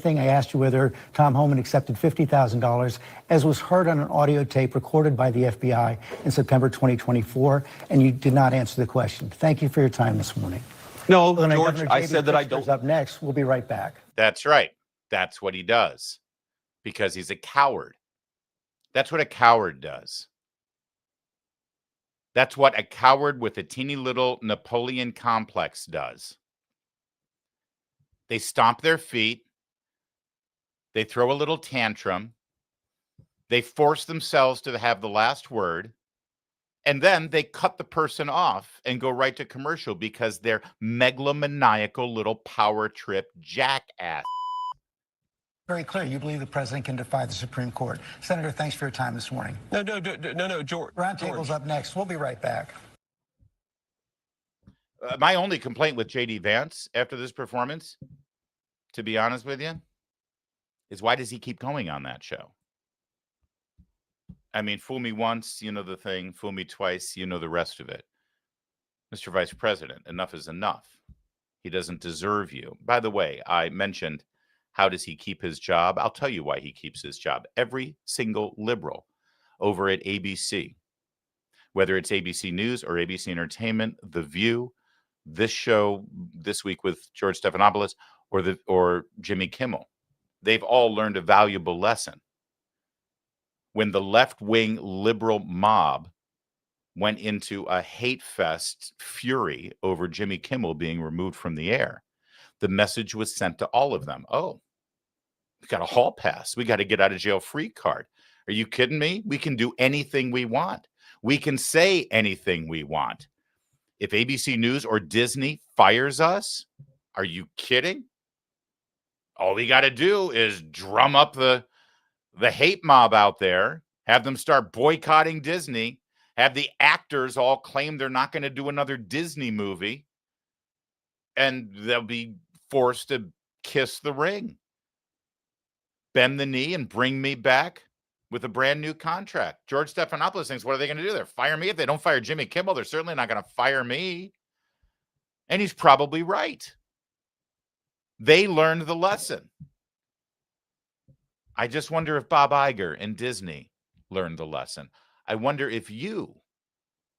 Speaker 11: I asked you whether Tom Homan accepted $50,000, as was heard on an audio tape recorded by the FBI in September 2024, and you did not answer the question. Thank you for your time this morning.
Speaker 10: No,
Speaker 11: Well,
Speaker 10: George,
Speaker 11: Governor
Speaker 10: I
Speaker 11: J.B.
Speaker 10: said that I
Speaker 11: Pritzker's
Speaker 10: don't.
Speaker 11: Up next. We'll be right back.
Speaker 1: That's right. That's what he does because he's a coward. That's what a coward does. That's what a coward with a teeny little Napoleon complex does. They stomp their feet. They throw a little tantrum. They force themselves to have the last word. And then they cut the person off and go right to commercial because they're megalomaniacal little power trip jackass.
Speaker 11: Very clear. You believe the president can defy the Supreme Court. Senator, thanks for your time this morning.
Speaker 12: No, George.
Speaker 11: Roundtable's up next. We'll be right back.
Speaker 1: My only complaint with J.D. Vance after this performance, to be honest with you, is why does he keep going on that show? I mean, fool me once, you know the thing. Fool me twice, you know the rest of it. Mr. Vice President, enough is enough. He doesn't deserve you. By the way, I mentioned, how does he keep his job? I'll tell you why he keeps his job. Every single liberal over at ABC, whether it's ABC News or ABC Entertainment, The View, this show this week with George Stephanopoulos, or Jimmy Kimmel, they've all learned a valuable lesson. When the left-wing liberal mob went into a hate fest fury over Jimmy Kimmel being removed from the air, the message was sent to all of them. Oh, we got a hall pass. We got to get out of jail free card. Are you kidding me? We can do anything we want. We can say anything we want. If ABC News or Disney fires us, are you kidding? All we got to do is drum up the hate mob out there, have them start boycotting Disney, have the actors all claim they're not going to do another Disney movie, and they'll be forced to kiss the ring, bend the knee, and bring me back with a brand new contract. George Stephanopoulos thinks, what are they going to do? They're fire me? If they don't fire Jimmy Kimmel, they're certainly not going to fire me. And he's probably right. They learned the lesson. I just wonder if Bob Iger and Disney learned the lesson. I wonder if you,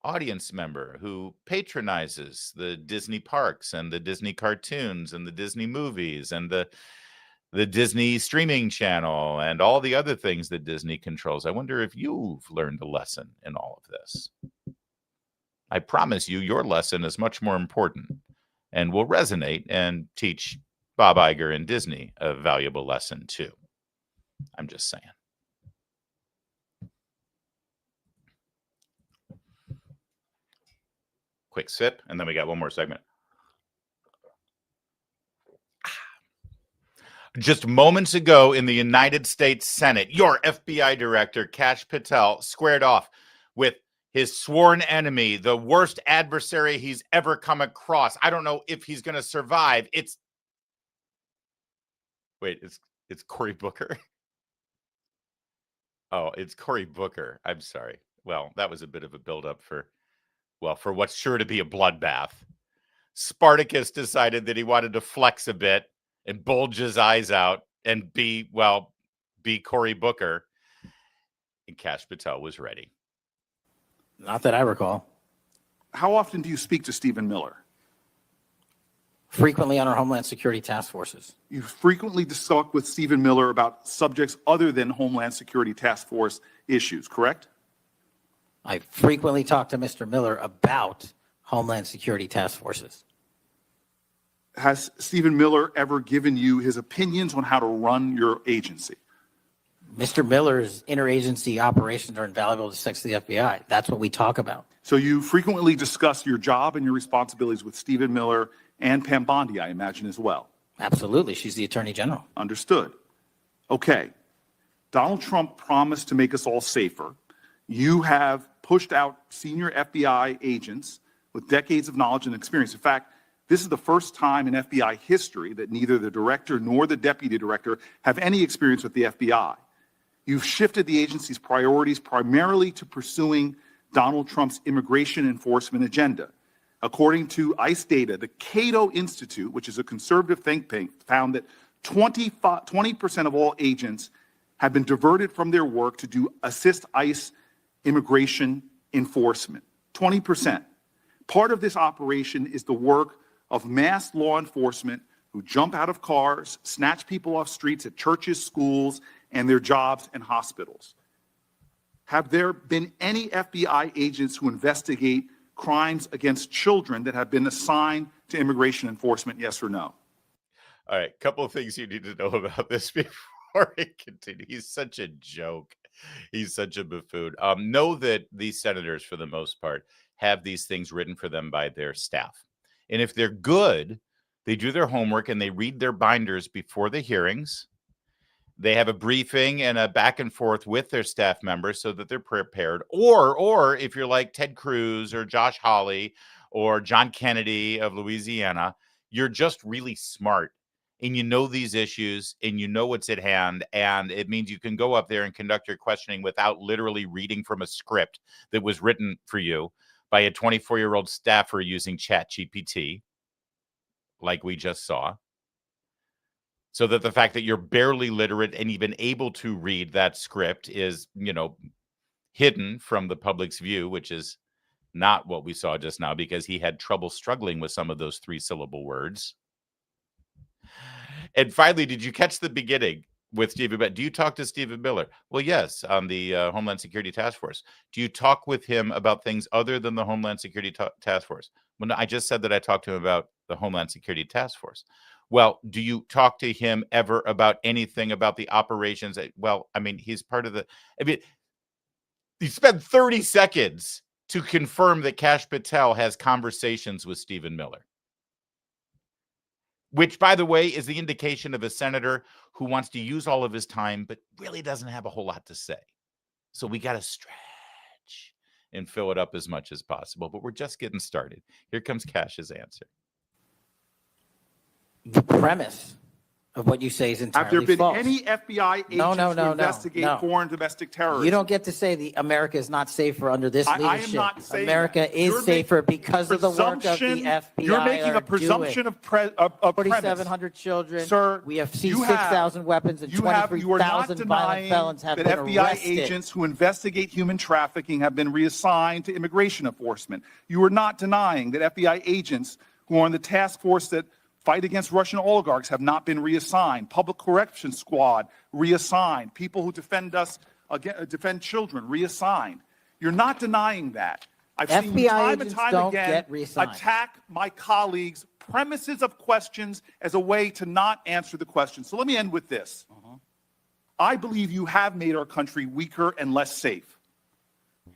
Speaker 1: audience member who patronizes the Disney parks and the Disney cartoons and the Disney movies and the Disney streaming channel and all the other things that Disney controls, I wonder if you've learned a lesson in all of this. I promise you, your lesson is much more important and will resonate and teach Bob Iger and Disney a valuable lesson too. I'm just saying. Quick sip, and then we got one more segment. Just moments ago in the United States Senate, your FBI director, Kash Patel, squared off with his sworn enemy, the worst adversary he's ever come across. I don't know if he's going to survive. It's Cory Booker. Oh, it's Cory Booker. I'm sorry. Well, that was a bit of a buildup for what's sure to be a bloodbath. Spartacus decided that he wanted to flex a bit and bulge his eyes out and be Cory Booker. And Kash Patel was ready.
Speaker 13: Not that I recall.
Speaker 14: How often do you speak to Stephen Miller?
Speaker 13: Frequently on our Homeland Security task forces.
Speaker 14: You frequently talk with Stephen Miller about subjects other than Homeland Security task force issues, correct?
Speaker 13: I frequently talk to Mr. Miller about Homeland Security task forces.
Speaker 14: Has Stephen Miller ever given you his opinions on how to run your agency?
Speaker 13: Mr. Miller's interagency operations are invaluable to the FBI. That's what we talk about.
Speaker 14: So you frequently discuss your job and your responsibilities with Stephen Miller and Pam Bondi, I imagine, as well.
Speaker 13: Absolutely. She's the Attorney General.
Speaker 14: Understood. Okay. Donald Trump promised to make us all safer. You have pushed out senior FBI agents with decades of knowledge and experience. In fact, this is the first time in FBI history that neither the director nor the deputy director have any experience with the FBI. You've shifted the agency's priorities primarily to pursuing Donald Trump's immigration enforcement agenda. According to ICE data, the Cato Institute, which is a conservative think tank, found that 20% of all agents have been diverted from their work to assist ICE immigration enforcement. 20%. Part of this operation is the work of mass law enforcement who jump out of cars, snatch people off streets at churches, schools, and their jobs and hospitals. Have there been any FBI agents who investigate crimes against children that have been assigned to immigration enforcement, yes or no?
Speaker 1: All right, couple of things you need to know about this before I continue. He's such a joke. He's such a buffoon. Know that these senators, for the most part, have these things written for them by their staff. And if they're good, they do their homework and they read their binders before the hearings. They have a briefing and a back and forth with their staff members so that they're prepared. Or if you're like Ted Cruz or Josh Hawley or John Kennedy of Louisiana, you're just really smart and you know these issues and you know what's at hand. And it means you can go up there and conduct your questioning without literally reading from a script that was written for you by a 24-year-old staffer using ChatGPT, like we just saw. So that the fact that you're barely literate and even able to read that script is, hidden from the public's view, which is not what we saw just now because he had trouble struggling with some of those 3-syllable words. And finally, did you catch the beginning with Stephen Miller? Do you talk to Stephen Miller? Well, yes, on the Homeland Security Task Force. Do you talk with him about things other than the Homeland Security Task Force? Well, no, I just said that I talked to him about the Homeland Security Task Force. Well, do you talk to him ever about anything about the operations? Well, I mean, he's part of he spent 30 seconds to confirm that Kash Patel has conversations with Stephen Miller, which, by the way, is the indication of a senator who wants to use all of his time, but really doesn't have a whole lot to say. So we got to stretch and fill it up as much as possible, but we're just getting started. Here comes Kash's answer.
Speaker 13: The premise of what you say is entirely false.
Speaker 14: Have there been any FBI agents who investigate foreign domestic terrorism?
Speaker 13: You don't get to say America is not safer under this leadership.
Speaker 14: I am not saying
Speaker 13: America is safer because of the work of the FBI.
Speaker 14: You're making a presumption of premise.
Speaker 13: 4,700 children.
Speaker 14: Sir,
Speaker 13: we have seized 6,000 weapons and 23,000 violent felons have been arrested.
Speaker 14: That FBI agents who investigate human trafficking have been reassigned to immigration enforcement. You are not denying that FBI agents who are on the task force that fight against Russian oligarchs have not been reassigned. Public Corrections Squad reassigned. People who defend children reassigned. You're not denying that. I've seen you time and time again attack my colleagues' premises of questions as a way to not answer the question. So let me end with this. I believe you have made our country weaker and less safe.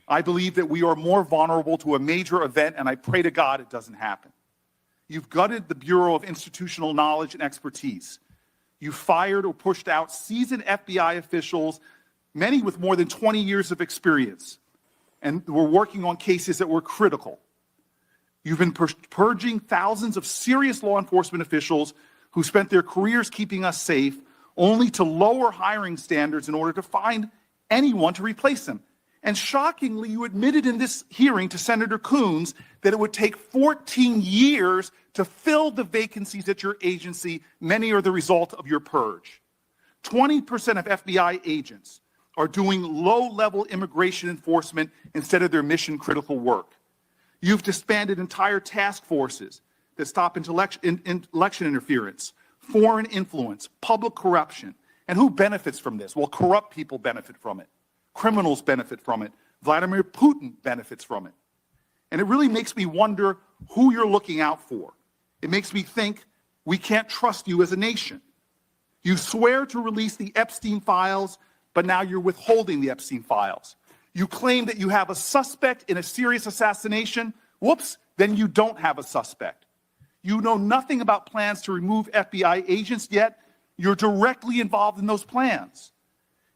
Speaker 14: I believe that we are more vulnerable to a major event, and I pray to God it doesn't happen. You've gutted the Bureau of Institutional Knowledge and Expertise. You fired or pushed out seasoned FBI officials, many with more than 20 years of experience, and were working on cases that were critical. You've been purging thousands of serious law enforcement officials who spent their careers keeping us safe, only to lower hiring standards in order to find anyone to replace them. And shockingly, you admitted in this hearing to Senator Coons that it would take 14 years to fill the vacancies at your agency. Many are the result of your purge. 20% of FBI agents are doing low-level immigration enforcement instead of their mission-critical work. You've disbanded entire task forces that stop election interference, foreign influence, public corruption. And who benefits from this? Well, corrupt people benefit from it. Criminals benefit from it. Vladimir Putin benefits from it. And it really makes me wonder who you're looking out for. It makes me think we can't trust you as a nation. You swear to release the Epstein files, but now you're withholding the Epstein files. You claim that you have a suspect in a serious assassination. Whoops, then you don't have a suspect. You know nothing about plans to remove FBI agents, yet you're directly involved in those plans.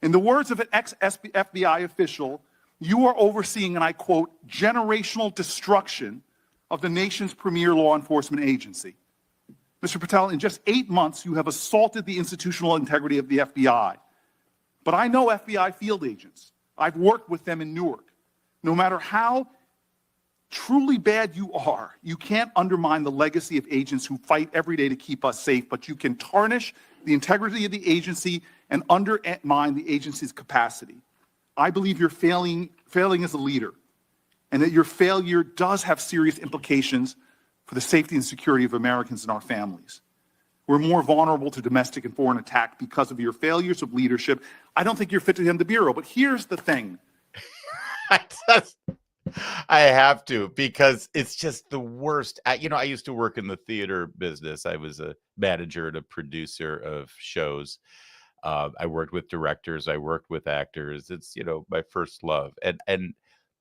Speaker 14: In the words of an ex-FBI official, you are overseeing, and I quote, generational destruction of the nation's premier law enforcement agency. Mr. Patel, in just 8 months, you have assaulted the institutional integrity of the FBI. But I know FBI field agents. I've worked with them in Newark. No matter how truly bad you are, you can't undermine the legacy of agents who fight every day to keep us safe, but you can tarnish the integrity of the agency and undermine the agency's capacity. I believe you're failing as a leader, and that your failure does have serious implications for the safety and security of Americans and our families. We're more vulnerable to domestic and foreign attack because of your failures of leadership. I don't think you're fit to hand the bureau, but here's the thing.
Speaker 1: I have to, because it's just the worst. I used to work in the theater business. I was a manager and a producer of shows. I worked with directors. I worked with actors. It's, my first love. And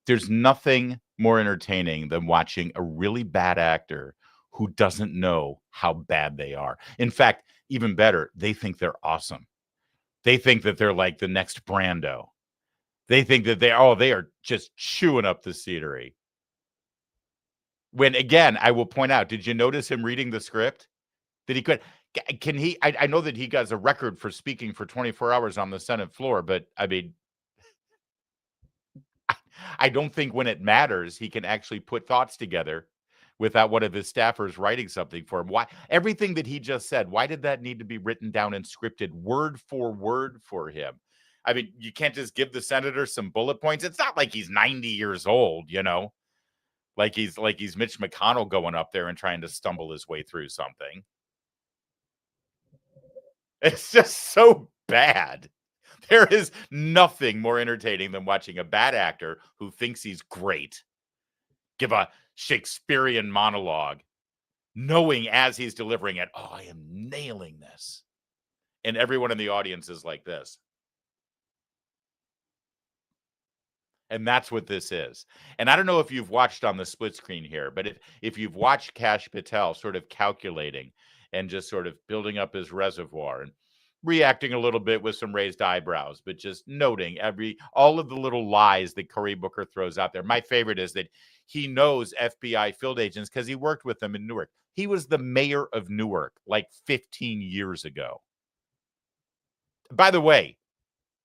Speaker 1: there's nothing more entertaining than watching a really bad actor who doesn't know how bad they are. In fact, even better, they think they're awesome. They think that they're like the next Brando. They think that they are just chewing up the scenery. When, again, I will point out, did you notice him reading the script? I know that he got a record for speaking for 24 hours on the Senate floor, but I mean, I don't think when it matters, he can actually put thoughts together without one of his staffers writing something for him. Why? Everything that he just said, why did that need to be written down and scripted word for word for him? I mean, you can't just give the senator some bullet points. It's not like he's 90 years old, like he's Mitch McConnell going up there and trying to stumble his way through something. It's just so bad. There is nothing more entertaining than watching a bad actor who thinks he's great give a Shakespearean monologue, knowing as he's delivering it, I am nailing this. And everyone in the audience is like this. And that's what this is. And I don't know if you've watched on the split screen here, but if you've watched Kash Patel sort of calculating and just sort of building up his reservoir and reacting a little bit with some raised eyebrows, but just noting all of the little lies that Cory Booker throws out there. My favorite is that he knows FBI field agents because he worked with them in Newark. He was the mayor of Newark like 15 years ago. By the way,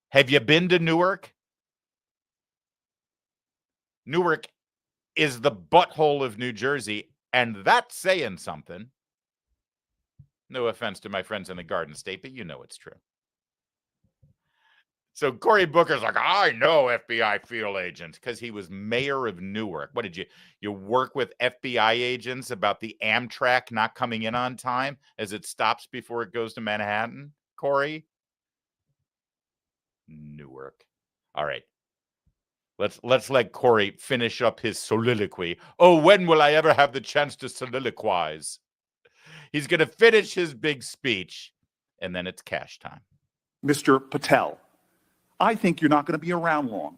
Speaker 1: have you been to Newark? Newark is the butthole of New Jersey, and that's saying something. No offense to my friends in the Garden State, but you know it's true. So Cory Booker's like, I know FBI field agents because he was mayor of Newark. What did you work with FBI agents about the Amtrak not coming in on time as it stops before it goes to Manhattan, Cory? Newark. All right. Let's let Cory finish up his soliloquy. Oh, when will I ever have the chance to soliloquize? He's going to finish his big speech, and then it's cash time.
Speaker 14: Mr. Patel, I think you're not going to be around long.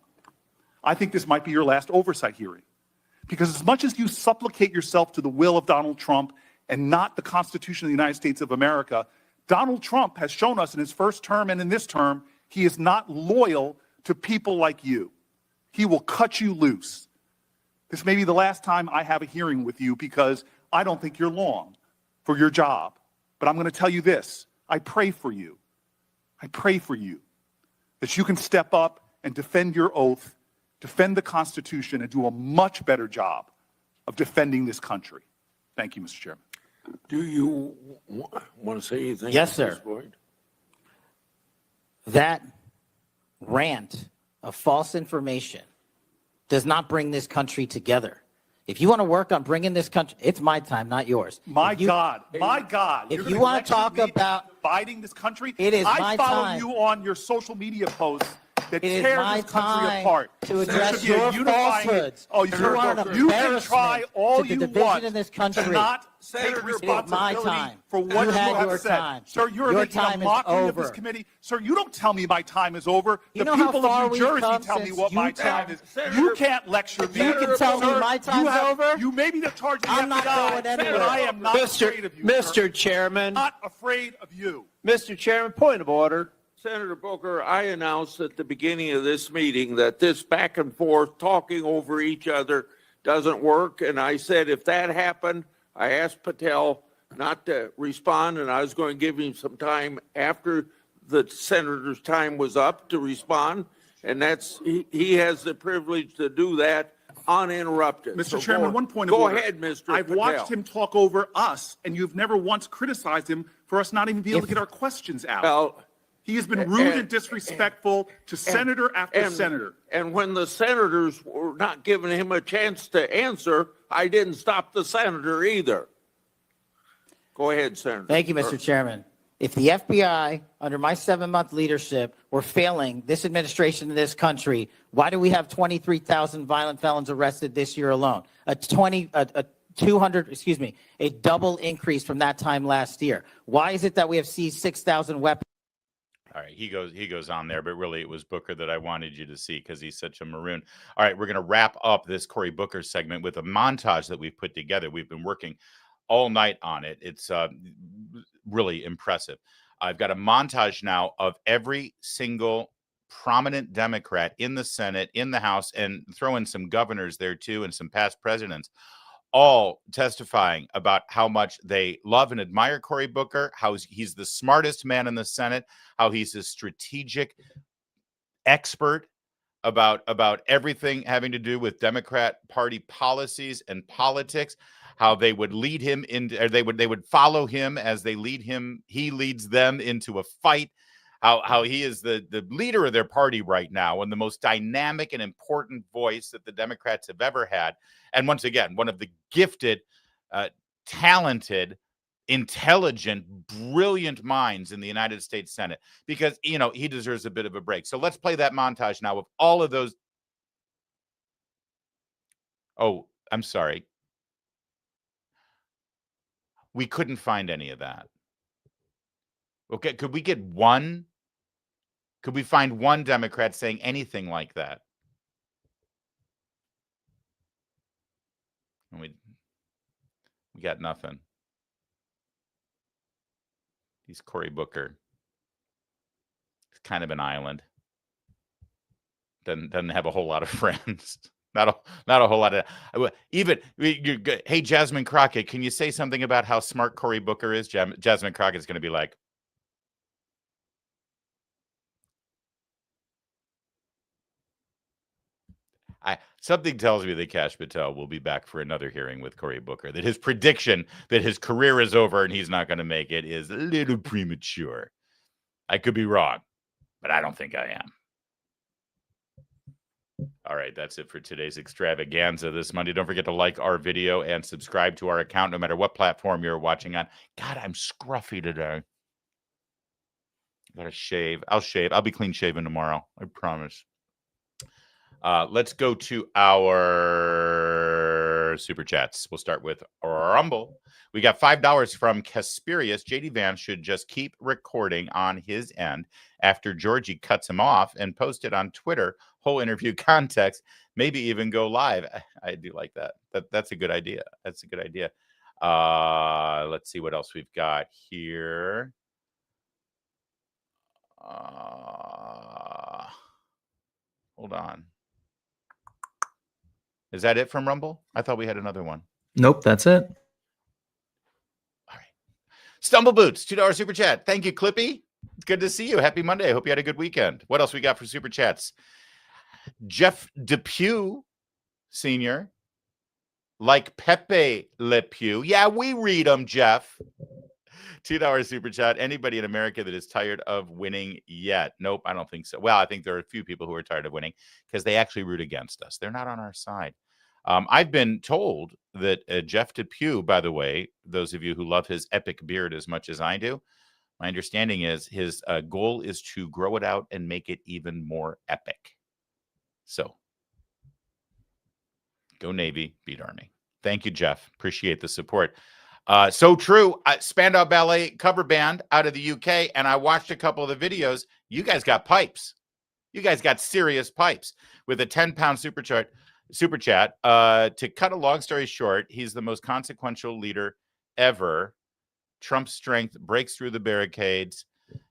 Speaker 14: I think this might be your last oversight hearing. Because as much as you supplicate yourself to the will of Donald Trump and not the Constitution of the United States of America, Donald Trump has shown us in his first term and in this term, he is not loyal to people like you. He will cut you loose. This may be the last time I have a hearing with you because I don't think you're long for your job. But I'm going to tell you this. I pray for you. I pray for you that you can step up and defend your oath defend the Constitution, and do a much better job of defending this country. Thank you, Mr. Chairman.
Speaker 15: Do you want to say anything?
Speaker 13: Yes,
Speaker 15: at
Speaker 13: sir.
Speaker 15: this point?
Speaker 13: That rant of false information does not bring this country together. If you want to work on bringing this country, it's my time, not yours.
Speaker 14: My God.
Speaker 13: If you want to talk about
Speaker 14: dividing this country,
Speaker 13: it is
Speaker 14: I
Speaker 13: my
Speaker 14: follow
Speaker 13: time.
Speaker 14: you on your social media posts that
Speaker 13: It is
Speaker 14: tear
Speaker 13: my
Speaker 14: this country
Speaker 13: time
Speaker 14: apart.
Speaker 13: to address
Speaker 14: There should be a
Speaker 13: your
Speaker 14: unifying-
Speaker 13: falsehoods.
Speaker 14: Oh,
Speaker 13: You are an
Speaker 14: you can try
Speaker 13: embarrassment
Speaker 14: all
Speaker 13: to the
Speaker 14: you
Speaker 13: division
Speaker 14: want
Speaker 13: in this country.
Speaker 14: to not
Speaker 15: Senator,
Speaker 14: take
Speaker 15: it is
Speaker 13: my
Speaker 14: responsibility
Speaker 13: time.
Speaker 14: for what
Speaker 13: You
Speaker 14: you
Speaker 13: had
Speaker 14: have
Speaker 13: your
Speaker 14: said.
Speaker 13: time.
Speaker 14: Sir, you're
Speaker 13: Your
Speaker 14: making
Speaker 13: time
Speaker 14: a
Speaker 13: is
Speaker 14: mockery of this
Speaker 13: over.
Speaker 14: committee. Sir, you don't tell me my time is over.
Speaker 13: You
Speaker 14: The
Speaker 13: know how
Speaker 14: people
Speaker 13: far
Speaker 14: of New
Speaker 13: we've
Speaker 14: Jersey
Speaker 13: come
Speaker 14: tell me
Speaker 13: since
Speaker 14: what my
Speaker 13: you
Speaker 14: time is.
Speaker 15: Senator-
Speaker 14: You can't lecture me.
Speaker 13: You can tell me
Speaker 14: Sir,
Speaker 13: my time's
Speaker 14: you have-
Speaker 13: over?
Speaker 14: You may be the charge of the
Speaker 13: I'm not
Speaker 14: FBI,
Speaker 13: going anywhere.
Speaker 14: but I am not afraid of you, sir.
Speaker 16: Mr. Chairman,
Speaker 14: Not afraid of you.
Speaker 16: Mr. Chairman, point of order.
Speaker 15: Senator Booker, I announced at the beginning of this meeting that this back and forth talking over each other doesn't work. And I said if that happened, I asked Patel not to respond, and I was going to give him some time after the senator's time was up to respond. And he has the privilege to do that uninterrupted.
Speaker 14: Mr.
Speaker 15: So
Speaker 14: Chairman,
Speaker 15: go-
Speaker 14: one point of
Speaker 15: Go
Speaker 14: order.
Speaker 15: ahead, Mr.
Speaker 14: I've
Speaker 15: Patel.
Speaker 14: watched him talk over us, and you've never once criticized him for us not even being able to get our questions out.
Speaker 15: Well,
Speaker 14: He has been rude and disrespectful to senator after senator.
Speaker 15: And when the senators were not giving him a chance to answer, I didn't stop the senator either. Go ahead, Senator.
Speaker 13: Thank you, Mr. Chairman. If the FBI, under my 7-month leadership, were failing this administration in this country, why do we have 23,000 violent felons arrested this year alone? A double increase from that time last year. Why is it that we have seized 6,000 weapons?
Speaker 1: All right, he goes on there, but really it was Booker that I wanted you to see because he's such a maroon. All right, we're going to wrap up this Cory Booker segment with a montage that we've put together. We've been working all night on it. It's really impressive. I've got a montage now of every single prominent Democrat in the Senate, in the House, and throw in some governors there too and some past presidents, all testifying about how much they love and admire Cory Booker, how he's the smartest man in the Senate, how he's a strategic expert about everything having to do with Democrat Party policies and politics, how they would lead him into, or they would follow him as they lead him. He leads them into a fight. How he is the leader of their party right now and the most dynamic and important voice that the Democrats have ever had. And once again, one of the gifted, talented, intelligent, brilliant minds in the United States Senate, because, you know, he deserves a bit of a break. So let's play that montage now of all of those. Oh, I'm sorry. We couldn't find any of that. Okay, could we get one? Could we find one Democrat saying anything like that? And we got nothing. He's Cory Booker. He's kind of an island. Doesn't have a whole lot of friends. Not a whole lot of even. Hey, Jasmine Crockett, can you say something about how smart Cory Booker is? Jasmine Crockett's going to be like, something tells me that Kash Patel will be back for another hearing with Cory Booker, that his prediction that his career is over and he's not going to make it is a little premature. I could be wrong, but I don't think I am. All right, that's it for today's extravaganza this Monday. Don't forget to like our video and subscribe to our account no matter what platform you're watching on. God, I'm scruffy today. Gotta shave. I'll shave. I'll be clean shaven tomorrow. I promise. Let's go to our super chats. We'll start with Rumble. We got $5 from Casperius. JD Vance should just keep recording on his end after Georgie cuts him off and post it on Twitter. Whole interview context. Maybe even go live. I do like that. That's a good idea. That's a good idea. Let's see what else we've got here. Hold on. Is that it from Rumble? I thought we had another one.
Speaker 17: Nope, that's it.
Speaker 1: All right. Stumble Boots, $2 super chat. Thank you, Clippy. It's good to see you. Happy Monday. I hope you had a good weekend. What else we got for super chats? Jeff Depew Sr., like Pepe Le Pew. Yeah, we read them, Jeff. $2 super chat. Anybody in America that is tired of winning yet? Nope, I don't think so. Well, I think there are a few people who are tired of winning because they actually root against us. They're not on our side. I've been told that Jeff Depew, by the way, those of you who love his epic beard as much as I do, my understanding is his goal is to grow it out and make it even more epic. So, go Navy, beat Army. Thank you, Jeff. Appreciate the support. So true. Spandau Ballet cover band out of the UK, and I watched a couple of the videos. You guys got pipes. You guys got serious pipes with a 10-pound super chat. To cut a long story short, he's the most consequential leader ever. Trump's strength breaks through the barricades.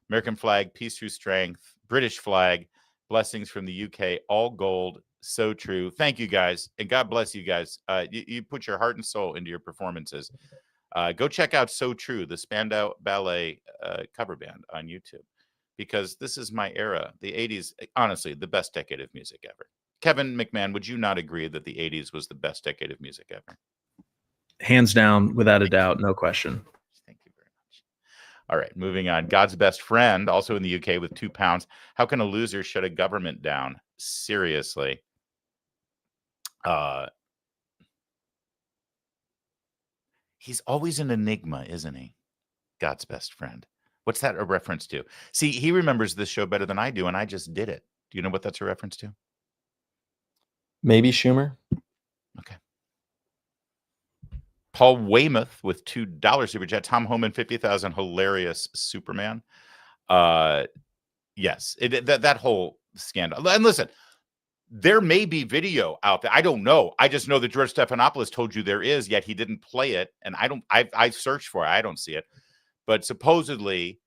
Speaker 1: American flag, peace through strength. British flag, blessings from the UK, all gold. So true. Thank you, guys. And God bless you guys. You put your heart and soul into your performances. Go check out So True, the Spandau Ballet cover band on YouTube, because this is my era. The 80s, honestly, the best decade of music ever. Kevin McMahon, would you not agree that the 80s was the best decade of music ever?
Speaker 17: Hands down, without a doubt, no question.
Speaker 1: Thank you very much. All right, moving on. God's best friend, also in the UK with £2. How can a loser shut a government down? Seriously. He's always an enigma, isn't he? God's best friend. What's that a reference to? See, he remembers this show better than I do, and I just did it. Do you know what that's a reference to?
Speaker 17: Maybe Schumer.
Speaker 1: Okay. Paul Weymouth with $2 super chat. Tom Homan 50,000. Hilarious Superman. Yes, that whole scandal. And listen, there may be video out there. I don't know. I just know that George Stephanopoulos told you there is, yet he didn't play it. And I searched for it. I don't see it. But supposedly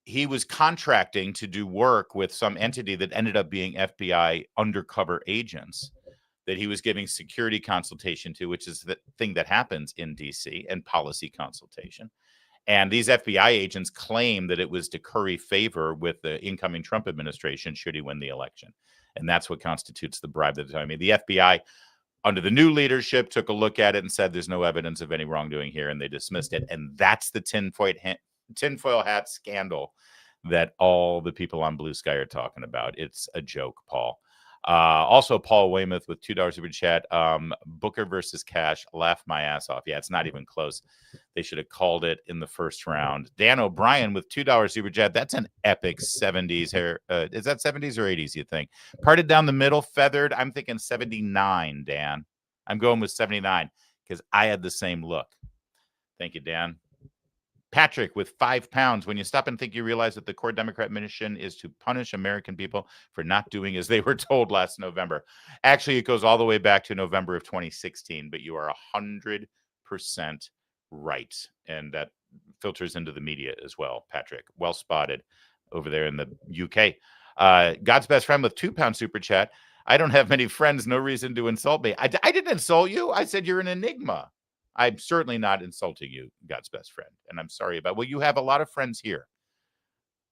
Speaker 1: he was contracting to do work with some entity that ended up being FBI undercover agents that he was giving security consultation to, which is the thing that happens in DC, and policy consultation. And these FBI agents claim that it was to curry favor with the incoming Trump administration should he win the election. And that's what constitutes the bribe at the time. I mean, the FBI, under the new leadership, took a look at it and said there's no evidence of any wrongdoing here, and they dismissed it. And that's the tinfoil hat scandal that all the people on Blue Sky are talking about. It's a joke, Paul. Also, Paul Weymouth with $2 super chat. Booker versus Cash. Laugh my ass off. Yeah, it's not even close. They should have called it in the first round. Dan O'Brien with $2 super chat. That's an epic 70s hair. Is that 70s or 80s, you think? Parted down the middle, feathered. I'm thinking 79, Dan. I'm going with 79 because I had the same look. Thank you, Dan. Patrick with £5. When you stop and think, you realize that the core Democrat mission is to punish American people for not doing as they were told last November. Actually, it goes all the way back to November of 2016, but you are 100% right. And that filters into the media as well, Patrick. Well spotted over there in the UK. God's best friend with £2 super chat. I don't have many friends. No reason to insult me. I didn't insult you. I said you're an enigma. I'm certainly not insulting you, God's best friend, and I'm sorry about. Well, you have a lot of friends here.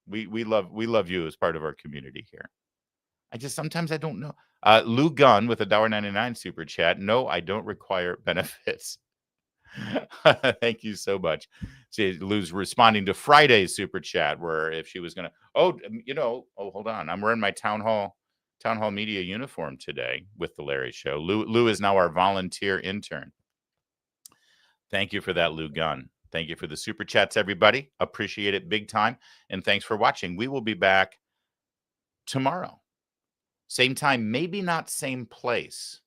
Speaker 1: We love you as part of our community here. Sometimes I don't know. Lou Gunn with a $1.99 super chat. No, I don't require benefits. Thank you so much. See, Lou's responding to Friday's super chat, where if she was gonna, hold on, I'm wearing my town hall media uniform today with the Larry Show. Lou is now our volunteer intern. Thank you for that, Lou Gunn. Thank you for the super chats, everybody. Appreciate it big time. And thanks for watching. We will be back tomorrow. Same time, maybe not same place.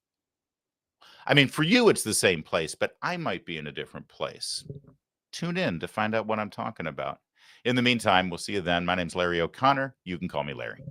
Speaker 1: I mean, for you, it's the same place, but I might be in a different place. Tune in to find out what I'm talking about. In the meantime, we'll see you then. My name's Larry O'Connor. You can call me Larry.